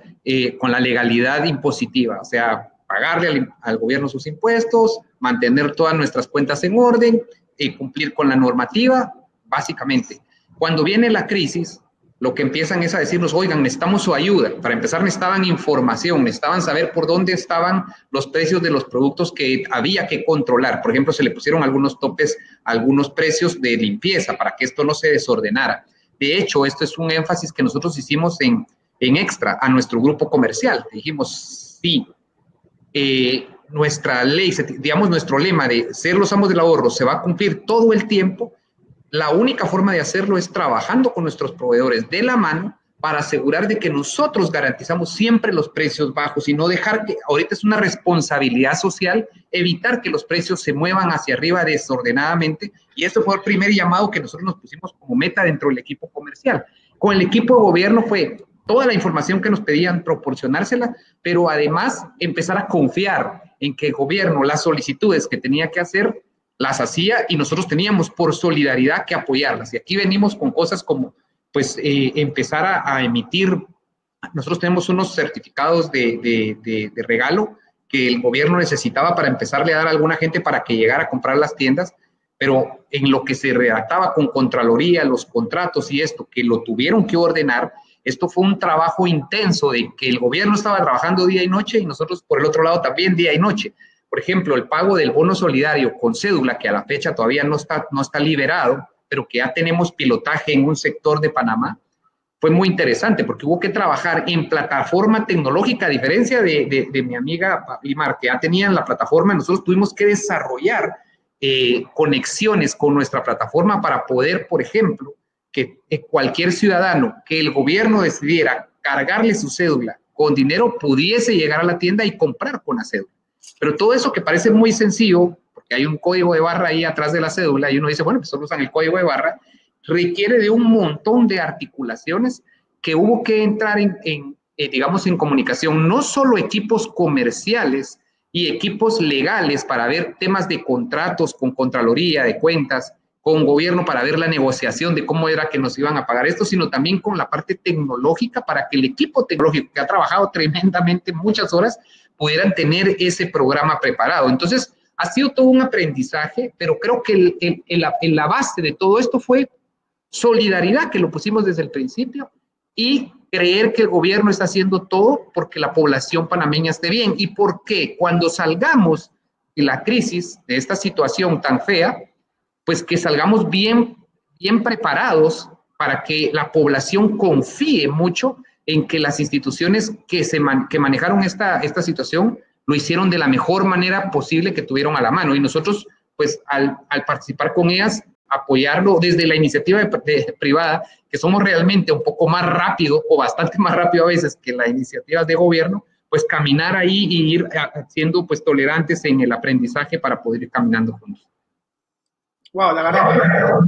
con la legalidad impositiva. O sea, pagarle al gobierno sus impuestos, mantener todas nuestras cuentas en orden, cumplir con la normativa, básicamente. Cuando viene la crisis, lo que empiezan es a decirnos, oigan, necesitamos su ayuda. Para empezar, necesitaban información, necesitaban saber por dónde estaban los precios de los productos que había que controlar. Por ejemplo, se le pusieron algunos topes, algunos precios de limpieza para que esto no se desordenara. De hecho, esto es un énfasis que nosotros hicimos en Extra a nuestro grupo comercial. Dijimos, sí, nuestra ley, digamos, nuestro lema de ser los amos del ahorro se va a cumplir todo el tiempo. La única forma de hacerlo es trabajando con nuestros proveedores de la mano para asegurar de que nosotros garantizamos siempre los precios bajos y no dejar que, ahorita es una responsabilidad social, evitar que los precios se muevan hacia arriba desordenadamente, y eso fue el primer llamado que nosotros nos pusimos como meta dentro del equipo comercial. Con el equipo de gobierno fue toda la información que nos pedían proporcionársela, pero además empezar a confiar en que el gobierno, las solicitudes que tenía que hacer, las hacía y nosotros teníamos por solidaridad que apoyarlas. Y aquí venimos con cosas como, pues, empezar a emitir. Nosotros tenemos unos certificados de regalo que el gobierno necesitaba para empezarle a dar a alguna gente para que llegara a comprar las tiendas, pero en lo que se redactaba con Contraloría, los contratos y esto, que lo tuvieron que ordenar, esto fue un trabajo intenso de que el gobierno estaba trabajando día y noche y nosotros por el otro lado también día y noche. Por ejemplo, el pago del bono solidario con cédula, que a la fecha todavía no está liberado, pero que ya tenemos pilotaje en un sector de Panamá, fue muy interesante porque hubo que trabajar en plataforma tecnológica, a diferencia de mi amiga Pablimar, que ya tenían la plataforma. Nosotros tuvimos que desarrollar conexiones con nuestra plataforma para poder, por ejemplo, que cualquier ciudadano que el gobierno decidiera cargarle su cédula con dinero pudiese llegar a la tienda y comprar con la cédula. Pero todo eso que parece muy sencillo, porque hay un código de barra ahí atrás de la cédula y uno dice, bueno, pues solo usan el código de barra, requiere de un montón de articulaciones que hubo que entrar digamos, en comunicación, no solo equipos comerciales y equipos legales para ver temas de contratos con Contraloría, de cuentas, con gobierno para ver la negociación de cómo era que nos iban a pagar esto, sino también con la parte tecnológica para que el equipo tecnológico que ha trabajado tremendamente muchas horas pudieran tener ese programa preparado. Entonces, ha sido todo un aprendizaje, pero creo que la base de todo esto fue solidaridad, que lo pusimos desde el principio, y creer que el gobierno está haciendo todo porque la población panameña esté bien. Y porque cuando salgamos de la crisis, de esta situación tan fea, pues que salgamos bien preparados para que la población confíe mucho en que las instituciones que manejaron esta situación lo hicieron de la mejor manera posible que tuvieron a la mano. Y nosotros, pues, al participar con ellas, apoyarlo desde la iniciativa privada, que somos realmente un poco más rápido o bastante más rápido a veces que las iniciativas de gobierno, pues caminar ahí y ir siendo, pues, tolerantes en el aprendizaje para poder ir caminando juntos. Wow, la verdad.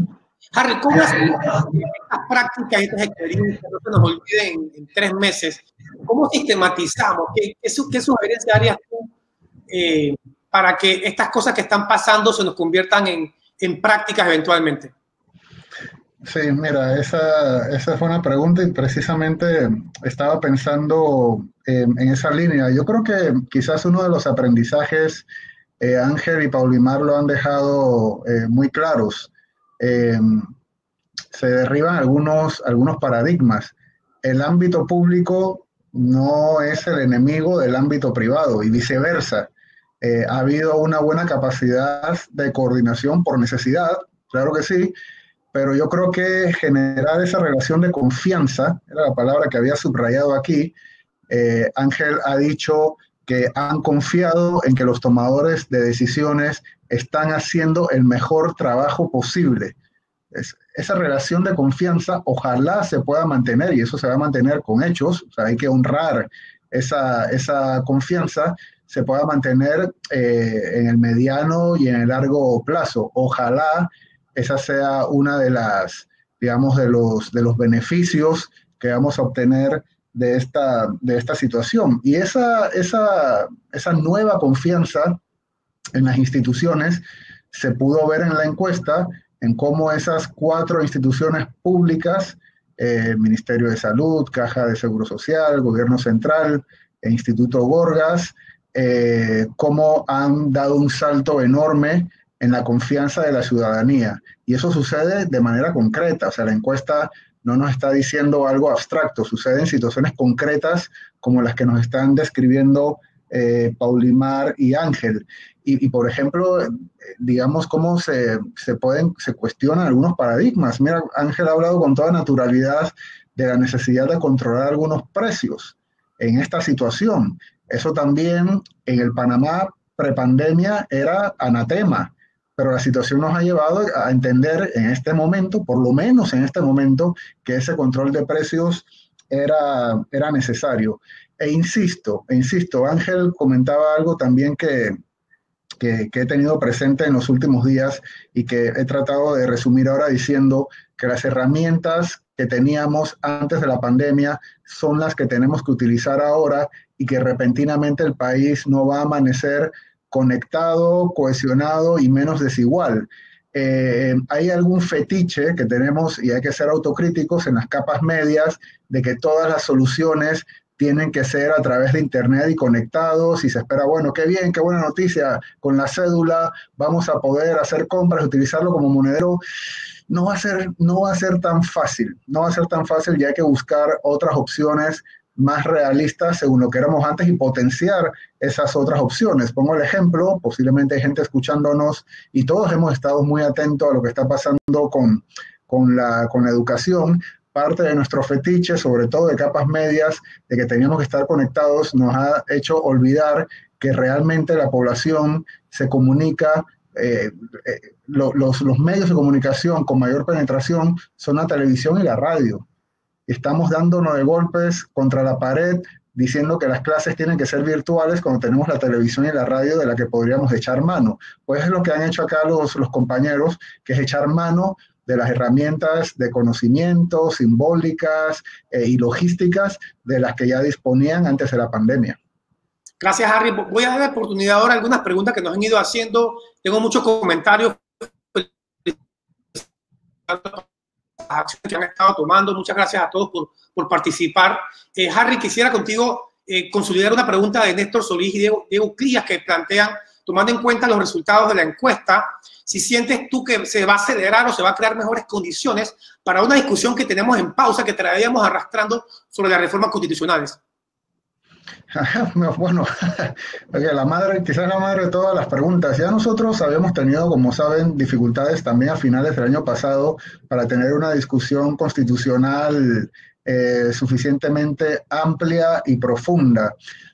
Harry, ¿cómo hacemos estas prácticas y estas experiencias no se nos olviden en 3 meses? ¿Cómo sistematizamos? ¿Qué sugerencias harías tú para que estas cosas que están pasando se nos conviertan en prácticas eventualmente? Sí, mira, esa fue una pregunta y precisamente estaba pensando en esa línea. Yo creo que quizás uno de los aprendizajes, Ángel y Paulimar lo han dejado muy claros. Se derriban algunos paradigmas. El ámbito público no es el enemigo del ámbito privado y viceversa. Ha habido una buena capacidad de coordinación por necesidad, claro que sí, pero yo creo que generar esa relación de confianza, era la palabra que había subrayado aquí, Ángel ha dicho que han confiado en que los tomadores de decisiones están haciendo el mejor trabajo posible. Esa relación de confianza ojalá se pueda mantener, y eso se va a mantener con hechos. O sea, hay que honrar esa confianza, se pueda mantener en el mediano y en el largo plazo. Ojalá esa sea una de las, digamos, de los beneficios que vamos a obtener de esta situación. Y esa nueva confianza en las instituciones se pudo ver en la encuesta, en cómo esas 4 instituciones públicas, Ministerio de Salud, Caja de Seguro Social, Gobierno Central e Instituto Gorgas, cómo han dado un salto enorme en la confianza de la ciudadanía. Y eso sucede de manera concreta. O sea, la encuesta no nos está diciendo algo abstracto, sucede en situaciones concretas como las que nos están describiendo Paulimar y Ángel. Y por ejemplo, digamos cómo se cuestionan algunos paradigmas. Mira, Ángel ha hablado con toda naturalidad de la necesidad de controlar algunos precios en esta situación. Eso también en el Panamá prepandemia era anatema, pero la situación nos ha llevado a entender en este momento, por lo menos en este momento, que ese control de precios era necesario. E insisto, Ángel comentaba algo también que he tenido presente en los últimos días y que he tratado de resumir ahora diciendo que las herramientas que teníamos antes de la pandemia son las que tenemos que utilizar ahora, y que repentinamente el país no va a amanecer conectado, cohesionado y menos desigual. Hay algún fetiche que tenemos, y hay que ser autocríticos en las capas medias, de que todas las soluciones tienen que ser a través de internet y conectados, y se espera, bueno, qué bien, qué buena noticia, con la cédula vamos a poder hacer compras, utilizarlo como monedero. No va a ser tan fácil, y hay que buscar otras opciones más realistas según lo que éramos antes y potenciar esas otras opciones. Pongo el ejemplo, posiblemente hay gente escuchándonos y todos hemos estado muy atentos a lo que está pasando con la educación. Parte de nuestro fetiche, sobre todo de capas medias, de que teníamos que estar conectados, nos ha hecho olvidar que realmente la población se comunica. Los medios de comunicación con mayor penetración son la televisión y la radio. Estamos dándonos de golpes contra la pared diciendo que las clases tienen que ser virtuales cuando tenemos la televisión y la radio de la que podríamos echar mano. Pues es lo que han hecho acá los compañeros, que es echar mano de las herramientas de conocimiento, simbólicas y logísticas de las que ya disponían antes de la pandemia. Gracias, Harry. Voy a dar la oportunidad ahora a algunas preguntas que nos han ido haciendo. Tengo muchos comentarios, acciones que han estado tomando. Muchas gracias a todos por participar. Harry, quisiera contigo consolidar una pregunta de Néstor Solís y Diego Crías, que plantean, tomando en cuenta los resultados de la encuesta, si sientes tú que se va a acelerar o se va a crear mejores condiciones para una discusión que tenemos en pausa, que traíamos arrastrando sobre las reformas constitucionales. Bueno, quizás la madre de todas las preguntas. Ya nosotros habíamos tenido, como saben, dificultades también a finales del año pasado para tener una discusión constitucional suficientemente amplia y profunda.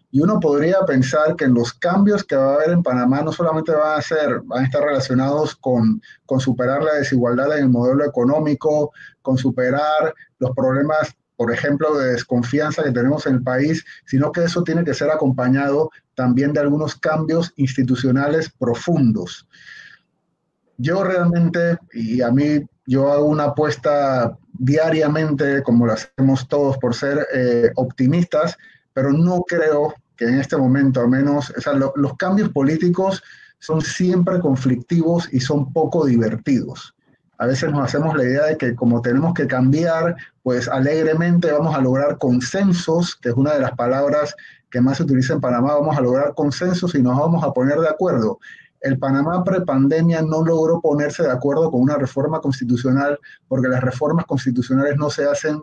Y uno podría pensar que en los cambios que va a haber en Panamá no solamente van a estar relacionados con superar la desigualdad en el modelo económico, con superar los problemas, por ejemplo, de desconfianza que tenemos en el país, sino que eso tiene que ser acompañado también de algunos cambios institucionales profundos. Yo realmente, yo hago una apuesta diariamente, como lo hacemos todos, por ser optimistas, pero no creo que en este momento, al menos, los cambios políticos son siempre conflictivos y son poco divertidos. A veces nos hacemos la idea de que como tenemos que cambiar, pues alegremente vamos a lograr consensos, que es una de las palabras que más se utiliza en Panamá, vamos a lograr consensos y nos vamos a poner de acuerdo. El Panamá prepandemia no logró ponerse de acuerdo con una reforma constitucional, porque las reformas constitucionales no se hacen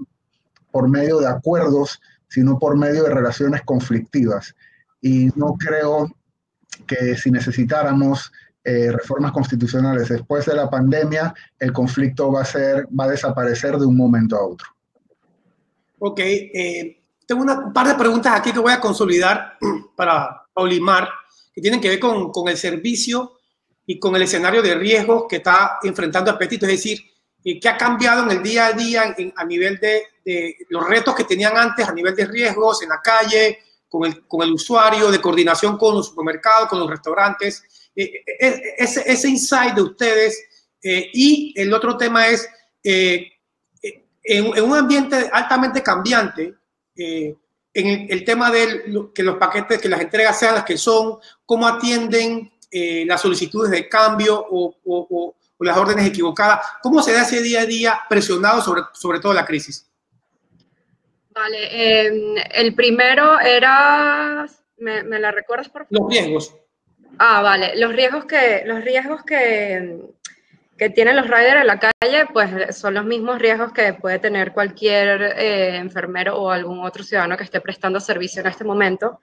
por medio de acuerdos, sino por medio de relaciones conflictivas. Y no creo que si necesitáramos reformas constitucionales después de la pandemia, el conflicto va a desaparecer de un momento a otro. Ok. Tengo un par de preguntas aquí que voy a consolidar para Paulimar, que tienen que ver con el servicio y con el escenario de riesgos que está enfrentando Apetito. Es decir, ¿qué ha cambiado en el día a día a nivel de los retos que tenían antes, a nivel de riesgos en la calle, con el usuario, de coordinación con los supermercados, con los restaurantes? Ese insight de ustedes. Y el otro tema es, en un ambiente altamente cambiante, en el tema de que los paquetes, que las entregas sean las que son, cómo atienden las solicitudes de cambio o las órdenes equivocadas, cómo se da ese día a día presionado sobre todo la crisis. Vale, el primero era, ¿me la recuerdas por favor? Los riesgos. Ah, vale, los riesgos que tienen los riders en la calle, pues son los mismos riesgos que puede tener cualquier enfermero o algún otro ciudadano que esté prestando servicio en este momento.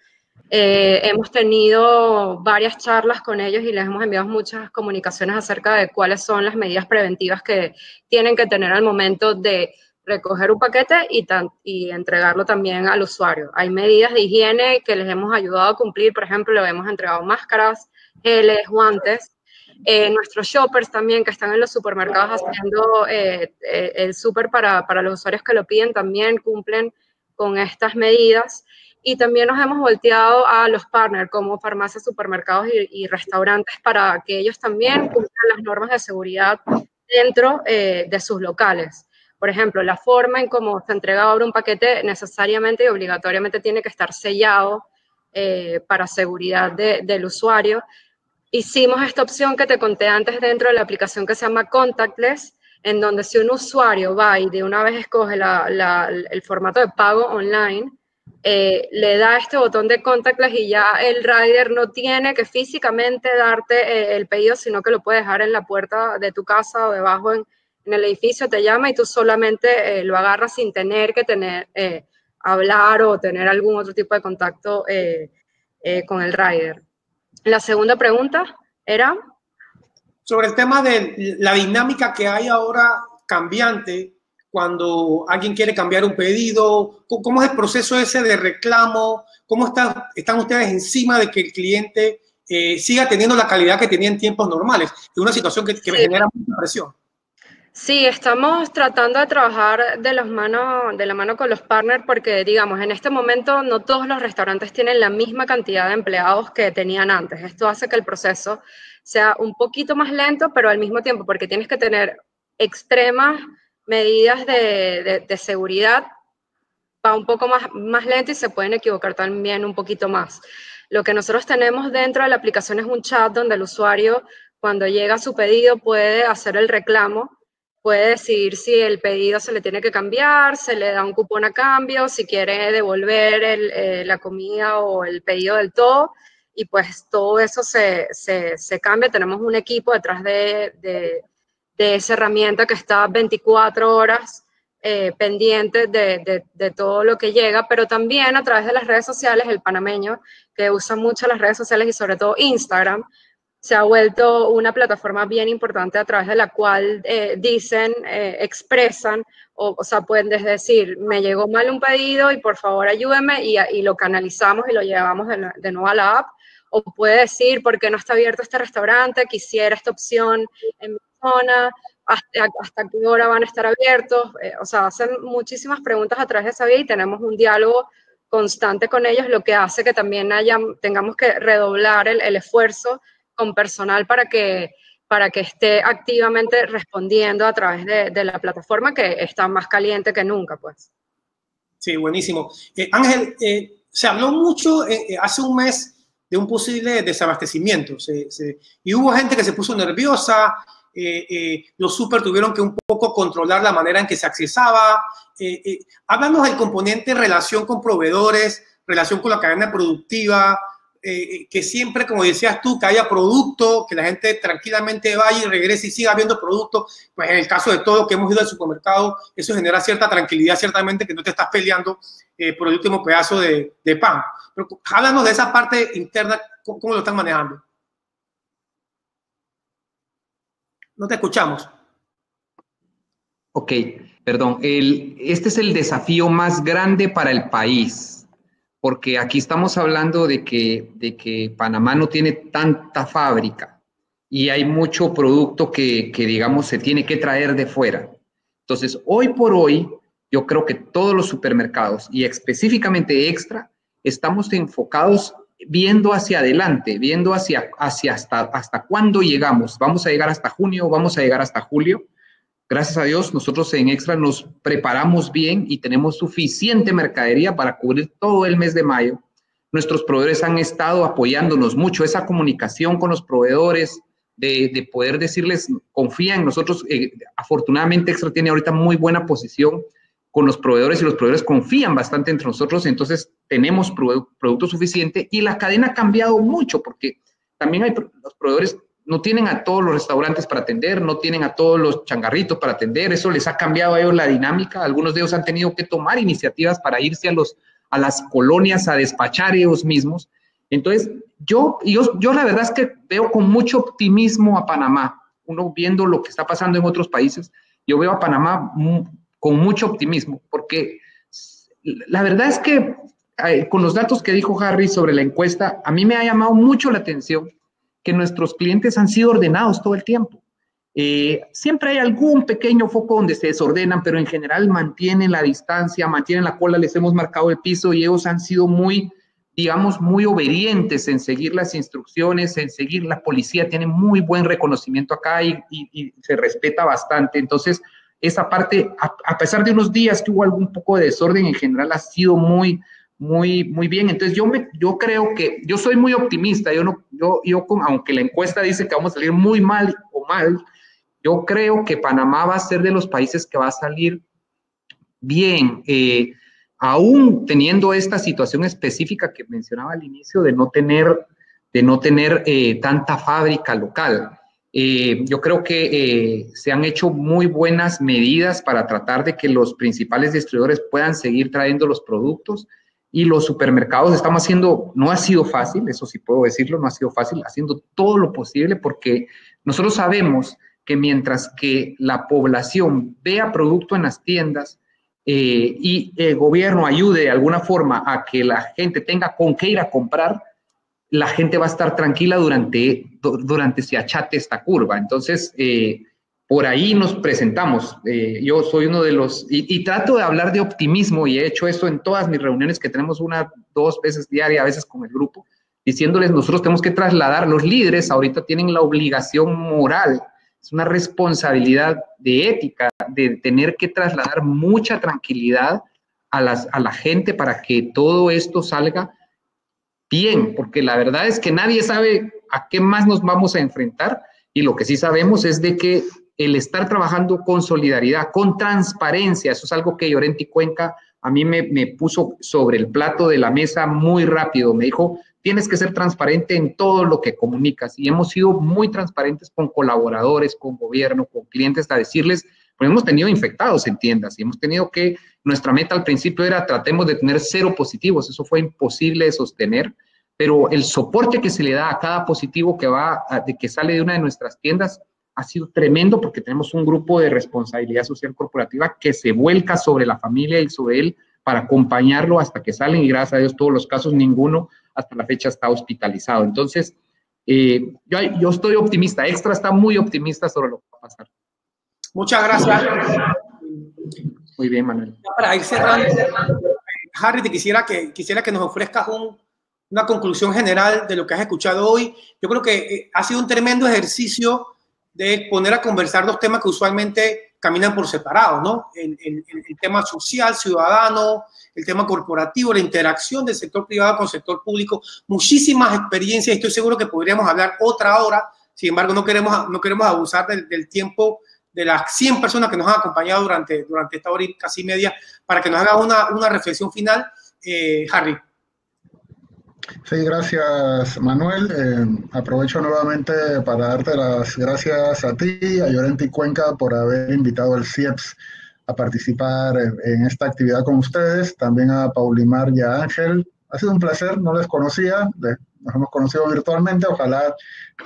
Hemos tenido varias charlas con ellos y les hemos enviado muchas comunicaciones acerca de cuáles son las medidas preventivas que tienen que tener al momento de recoger un paquete y entregarlo también al usuario. Hay medidas de higiene que les hemos ayudado a cumplir, por ejemplo, le hemos entregado máscaras, geles, guantes. Nuestros shoppers también que están en los supermercados haciendo el súper para los usuarios que lo piden también cumplen con estas medidas. Y también nos hemos volteado a los partners como farmacias, supermercados y restaurantes para que ellos también cumplan las normas de seguridad dentro de sus locales. Por ejemplo, la forma en cómo se entrega ahora un paquete necesariamente y obligatoriamente tiene que estar sellado para seguridad del usuario. Hicimos esta opción que te conté antes dentro de la aplicación que se llama Contactless, en donde si un usuario va y de una vez escoge el formato de pago online, le da este botón de Contactless y ya el rider no tiene que físicamente darte el pedido, sino que lo puede dejar en la puerta de tu casa o debajo en el edificio, te llama y tú solamente lo agarras sin tener que hablar o tener algún otro tipo de contacto con el rider. La segunda pregunta era sobre el tema de la dinámica que hay ahora cambiante cuando alguien quiere cambiar un pedido. ¿Cómo es el proceso ese de reclamo? ¿Cómo están ustedes encima de que el cliente siga teniendo la calidad que tenía en tiempos normales? Es una situación que me genera mucha presión. Sí, estamos tratando de trabajar de la mano con los partners porque, digamos, en este momento no todos los restaurantes tienen la misma cantidad de empleados que tenían antes. Esto hace que el proceso sea un poquito más lento, pero al mismo tiempo, porque tienes que tener extremas medidas de seguridad, va un poco más lento y se pueden equivocar también un poquito más. Lo que nosotros tenemos dentro de la aplicación es un chat donde el usuario, cuando llega a su pedido, puede hacer el reclamo. Puede decidir si el pedido se le tiene que cambiar, se le da un cupón a cambio, si quiere devolver la comida o el pedido del todo, y pues todo eso se cambia. Tenemos un equipo detrás de esa herramienta que está 24 horas pendiente de todo lo que llega, pero también a través de las redes sociales, el panameño, que usa mucho las redes sociales y sobre todo Instagram, se ha vuelto una plataforma bien importante a través de la cual expresan, o sea, pueden decir, me llegó mal un pedido y por favor ayúdenme y lo canalizamos y lo llevamos de nuevo a la app. O puede decir, ¿por qué no está abierto este restaurante? Quisiera esta opción en mi zona, hasta qué hora van a estar abiertos. O sea, hacen muchísimas preguntas a través de esa vía y tenemos un diálogo constante con ellos, lo que hace que también tengamos que redoblar el esfuerzo con personal para que esté activamente respondiendo a través de la plataforma que está más caliente que nunca, pues. Sí, buenísimo. Ángel, se habló mucho hace un mes de un posible desabastecimiento y hubo gente que se puso nerviosa, los super tuvieron que un poco controlar la manera en que se accesaba. Háblanos del componente relación con proveedores, relación con la cadena productiva, que siempre, como decías tú, que haya producto, que la gente tranquilamente vaya y regrese y siga viendo producto. Pues en el caso de todos que hemos ido al supermercado, eso genera cierta tranquilidad, ciertamente, que no te estás peleando por el último pedazo de pan. Pero háblanos de esa parte interna, ¿cómo lo están manejando? No te escuchamos. Ok. Perdón, este es el desafío más grande para el país, porque aquí estamos hablando de que Panamá no tiene tanta fábrica y hay mucho producto que digamos, se tiene que traer de fuera. Entonces, hoy por hoy, yo creo que todos los supermercados, y específicamente Extra, estamos enfocados viendo hacia adelante, viendo hacia hasta cuándo llegamos. Vamos a llegar hasta junio, vamos a llegar hasta julio. Gracias a Dios, nosotros en Extra nos preparamos bien y tenemos suficiente mercadería para cubrir todo el mes de mayo. Nuestros proveedores han estado apoyándonos mucho, esa comunicación con los proveedores, de poder decirles, confía en nosotros. Afortunadamente, Extra tiene ahorita muy buena posición con los proveedores y los proveedores confían bastante entre nosotros, entonces tenemos producto suficiente y la cadena ha cambiado mucho porque también los proveedores no tienen a todos los restaurantes para atender, no tienen a todos los changarritos para atender, eso les ha cambiado a ellos la dinámica, algunos de ellos han tenido que tomar iniciativas para irse a las colonias a despachar ellos mismos. Entonces, yo la verdad es que veo con mucho optimismo a Panamá, uno viendo lo que está pasando en otros países, yo veo a Panamá con mucho optimismo, porque la verdad es que con los datos que dijo Harry sobre la encuesta, a mí me ha llamado mucho la atención que nuestros clientes han sido ordenados todo el tiempo. Siempre hay algún pequeño foco donde se desordenan, pero en general mantienen la distancia, mantienen la cola, les hemos marcado el piso y ellos han sido muy, digamos, muy obedientes en seguir las instrucciones, en seguir la policía, tiene muy buen reconocimiento acá y se respeta bastante. Entonces, esa parte, a pesar de unos días que hubo algún poco de desorden, en general ha sido muy bien. Entonces, yo creo que, yo soy muy optimista, aunque la encuesta dice que vamos a salir muy mal o mal, yo creo que Panamá va a ser de los países que va a salir bien, aún teniendo esta situación específica que mencionaba al inicio de no tener tanta fábrica local. Yo creo que se han hecho muy buenas medidas para tratar de que los principales distribuidores puedan seguir trayendo los productos y los supermercados estamos haciendo, no ha sido fácil, eso sí puedo decirlo, no ha sido fácil, haciendo todo lo posible porque nosotros sabemos que mientras que la población vea producto en las tiendas y el gobierno ayude de alguna forma a que la gente tenga con qué ir a comprar, la gente va a estar tranquila durante se achate esta curva. Entonces, por ahí nos presentamos. Yo soy uno de los, y trato de hablar de optimismo, y he hecho eso en todas mis reuniones que tenemos 1, 2 veces diaria, a veces con el grupo, diciéndoles, nosotros tenemos que trasladar, los líderes ahorita tienen la obligación moral, es una responsabilidad de ética, de tener que trasladar mucha tranquilidad a la gente para que todo esto salga bien, porque la verdad es que nadie sabe a qué más nos vamos a enfrentar y lo que sí sabemos es de que el estar trabajando con solidaridad, con transparencia, eso es algo que Llorenti Cuenca a mí me puso sobre el plato de la mesa muy rápido, me dijo, tienes que ser transparente en todo lo que comunicas y hemos sido muy transparentes con colaboradores, con gobierno, con clientes a decirles, pues hemos tenido infectados en tiendas y hemos tenido que, nuestra meta al principio era tratemos de tener 0 positivos, eso fue imposible de sostener, pero el soporte que se le da a cada positivo que sale de una de nuestras tiendas ha sido tremendo porque tenemos un grupo de responsabilidad social corporativa que se vuelca sobre la familia y sobre él para acompañarlo hasta que salen y gracias a Dios todos los casos, ninguno hasta la fecha está hospitalizado. Entonces, yo estoy optimista, Extra está muy optimista sobre lo que va a pasar. Muchas gracias. Muy bien, Manuel. Para ir cerrando, Harry, te quisiera que nos ofrezcas una conclusión general de lo que has escuchado hoy. Yo creo que ha sido un tremendo ejercicio de poner a conversar 2 temas que usualmente caminan por separado, ¿no? El tema social, ciudadano, el tema corporativo, la interacción del sector privado con el sector público, muchísimas experiencias, estoy seguro que podríamos hablar otra hora, sin embargo no queremos abusar del tiempo de las 100 personas que nos han acompañado durante esta hora y casi media, para que nos haga una reflexión final, Harry. Sí, gracias, Manuel. Aprovecho nuevamente para darte las gracias a ti, a Llorenti Cuenca, por haber invitado al CIEPS a participar en esta actividad con ustedes. También a Paulimar y a Ángel. Ha sido un placer, no les conocía, nos hemos conocido virtualmente. Ojalá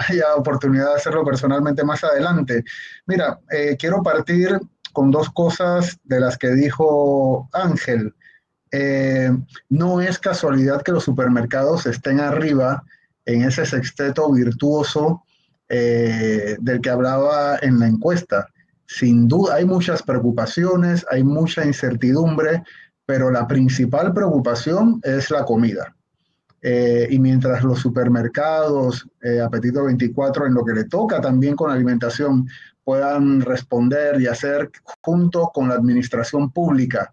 haya oportunidad de hacerlo personalmente más adelante. Mira, quiero partir con dos cosas de las que dijo Ángel. No es casualidad que los supermercados estén arriba en ese sexteto virtuoso del que hablaba en la encuesta. Sin duda hay muchas preocupaciones, hay mucha incertidumbre, pero la principal preocupación es la comida. Y mientras los supermercados, Apetito 24, en lo que le toca también con la alimentación, puedan responder y hacer junto con la administración pública,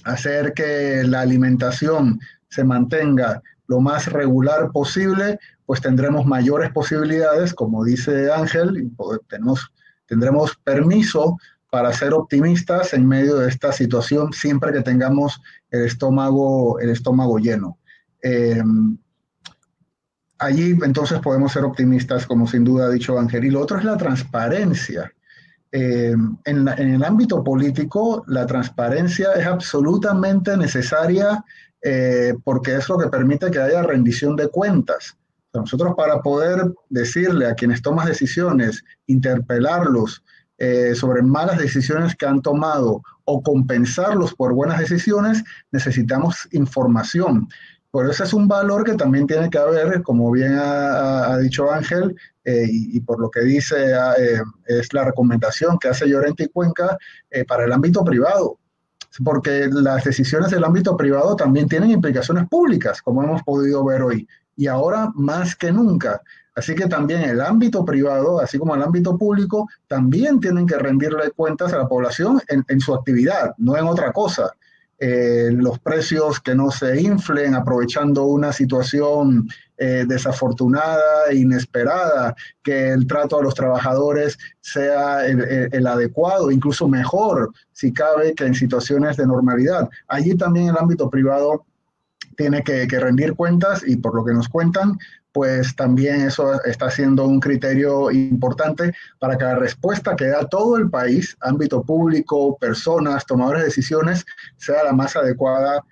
hacer que la alimentación se mantenga lo más regular posible, pues tendremos mayores posibilidades, como dice Ángel, y tendremos permiso para ser optimistas en medio de esta situación siempre que tengamos el estómago lleno. Allí entonces podemos ser optimistas, como sin duda ha dicho Ángel. Y lo otro es la transparencia. En el ámbito político, la transparencia es absolutamente necesaria porque es lo que permite que haya rendición de cuentas. Nosotros, para poder decirle a quienes toman decisiones, interpelarlos sobre malas decisiones que han tomado o compensarlos por buenas decisiones, necesitamos información. Por eso es un valor que también tiene que haber, como bien ha dicho Ángel, y por lo que dice es la recomendación que hace Llorente y Cuenca para el ámbito privado, porque las decisiones del ámbito privado también tienen implicaciones públicas, como hemos podido ver hoy, y ahora más que nunca. Así que también el ámbito privado, así como el ámbito público, también tienen que rendirle cuentas a la población en su actividad, no en otra cosa. Los precios que no se inflen aprovechando una situación desafortunada, inesperada, que el trato a los trabajadores sea el adecuado, incluso mejor, si cabe, que en situaciones de normalidad. Allí también el ámbito privado tiene que rendir cuentas y por lo que nos cuentan, pues también eso está siendo un criterio importante para que la respuesta que da todo el país, ámbito público, personas, tomadores de decisiones, sea la más adecuada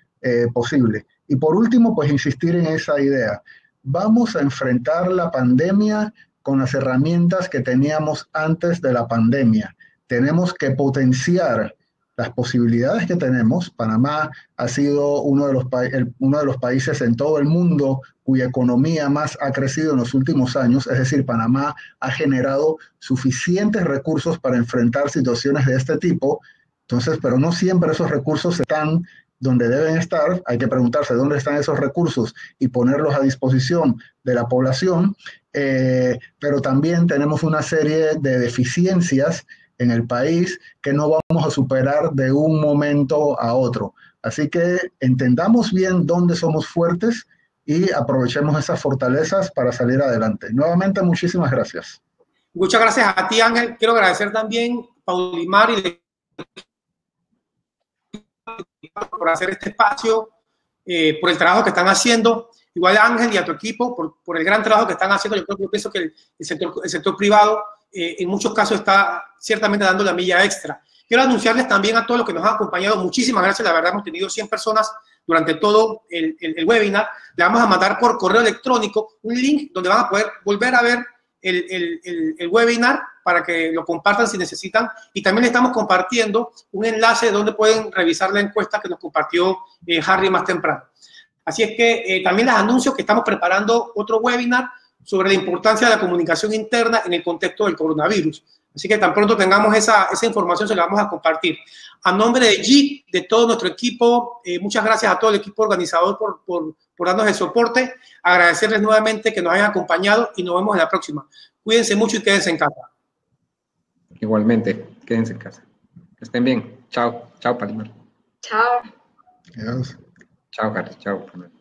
posible. Y por último, pues insistir en esa idea. Vamos a enfrentar la pandemia con las herramientas que teníamos antes de la pandemia. Tenemos que potenciar las posibilidades que tenemos. Panamá ha sido uno de los países en todo el mundo cuya economía más ha crecido en los últimos años, es decir, Panamá ha generado suficientes recursos para enfrentar situaciones de este tipo. Entonces, pero no siempre esos recursos están donde deben estar. Hay que preguntarse dónde están esos recursos y ponerlos a disposición de la población, pero también tenemos una serie de deficiencias en el país que no vamos a superar de un momento a otro. Así que entendamos bien dónde somos fuertes y aprovechemos esas fortalezas para salir adelante. Nuevamente, muchísimas gracias. Muchas gracias a ti, Ángel. Quiero agradecer también a Paulimar y por hacer este espacio, por el trabajo que están haciendo. Igual a Ángel y a tu equipo por el gran trabajo que están haciendo. Yo pienso que el sector privado en muchos casos está ciertamente dando la milla extra. Quiero anunciarles también a todos los que nos han acompañado, muchísimas gracias, la verdad hemos tenido 100 personas durante todo el webinar. Le vamos a mandar por correo electrónico un link donde van a poder volver a ver el webinar para que lo compartan si necesitan, y también le estamos compartiendo un enlace donde pueden revisar la encuesta que nos compartió Harry más temprano. Así es que también les anuncio que estamos preparando otro webinar sobre la importancia de la comunicación interna en el contexto del coronavirus. Así que tan pronto tengamos esa información, se la vamos a compartir. A nombre de G, de todo nuestro equipo, muchas gracias a todo el equipo organizador por darnos el soporte. Agradecerles nuevamente que nos hayan acompañado y nos vemos en la próxima. Cuídense mucho y quédense en casa. Igualmente, quédense en casa. Que estén bien. Chao. Chao, Paulimar. Chao. Adiós. Chao, Carlos. Chao, Paulimar.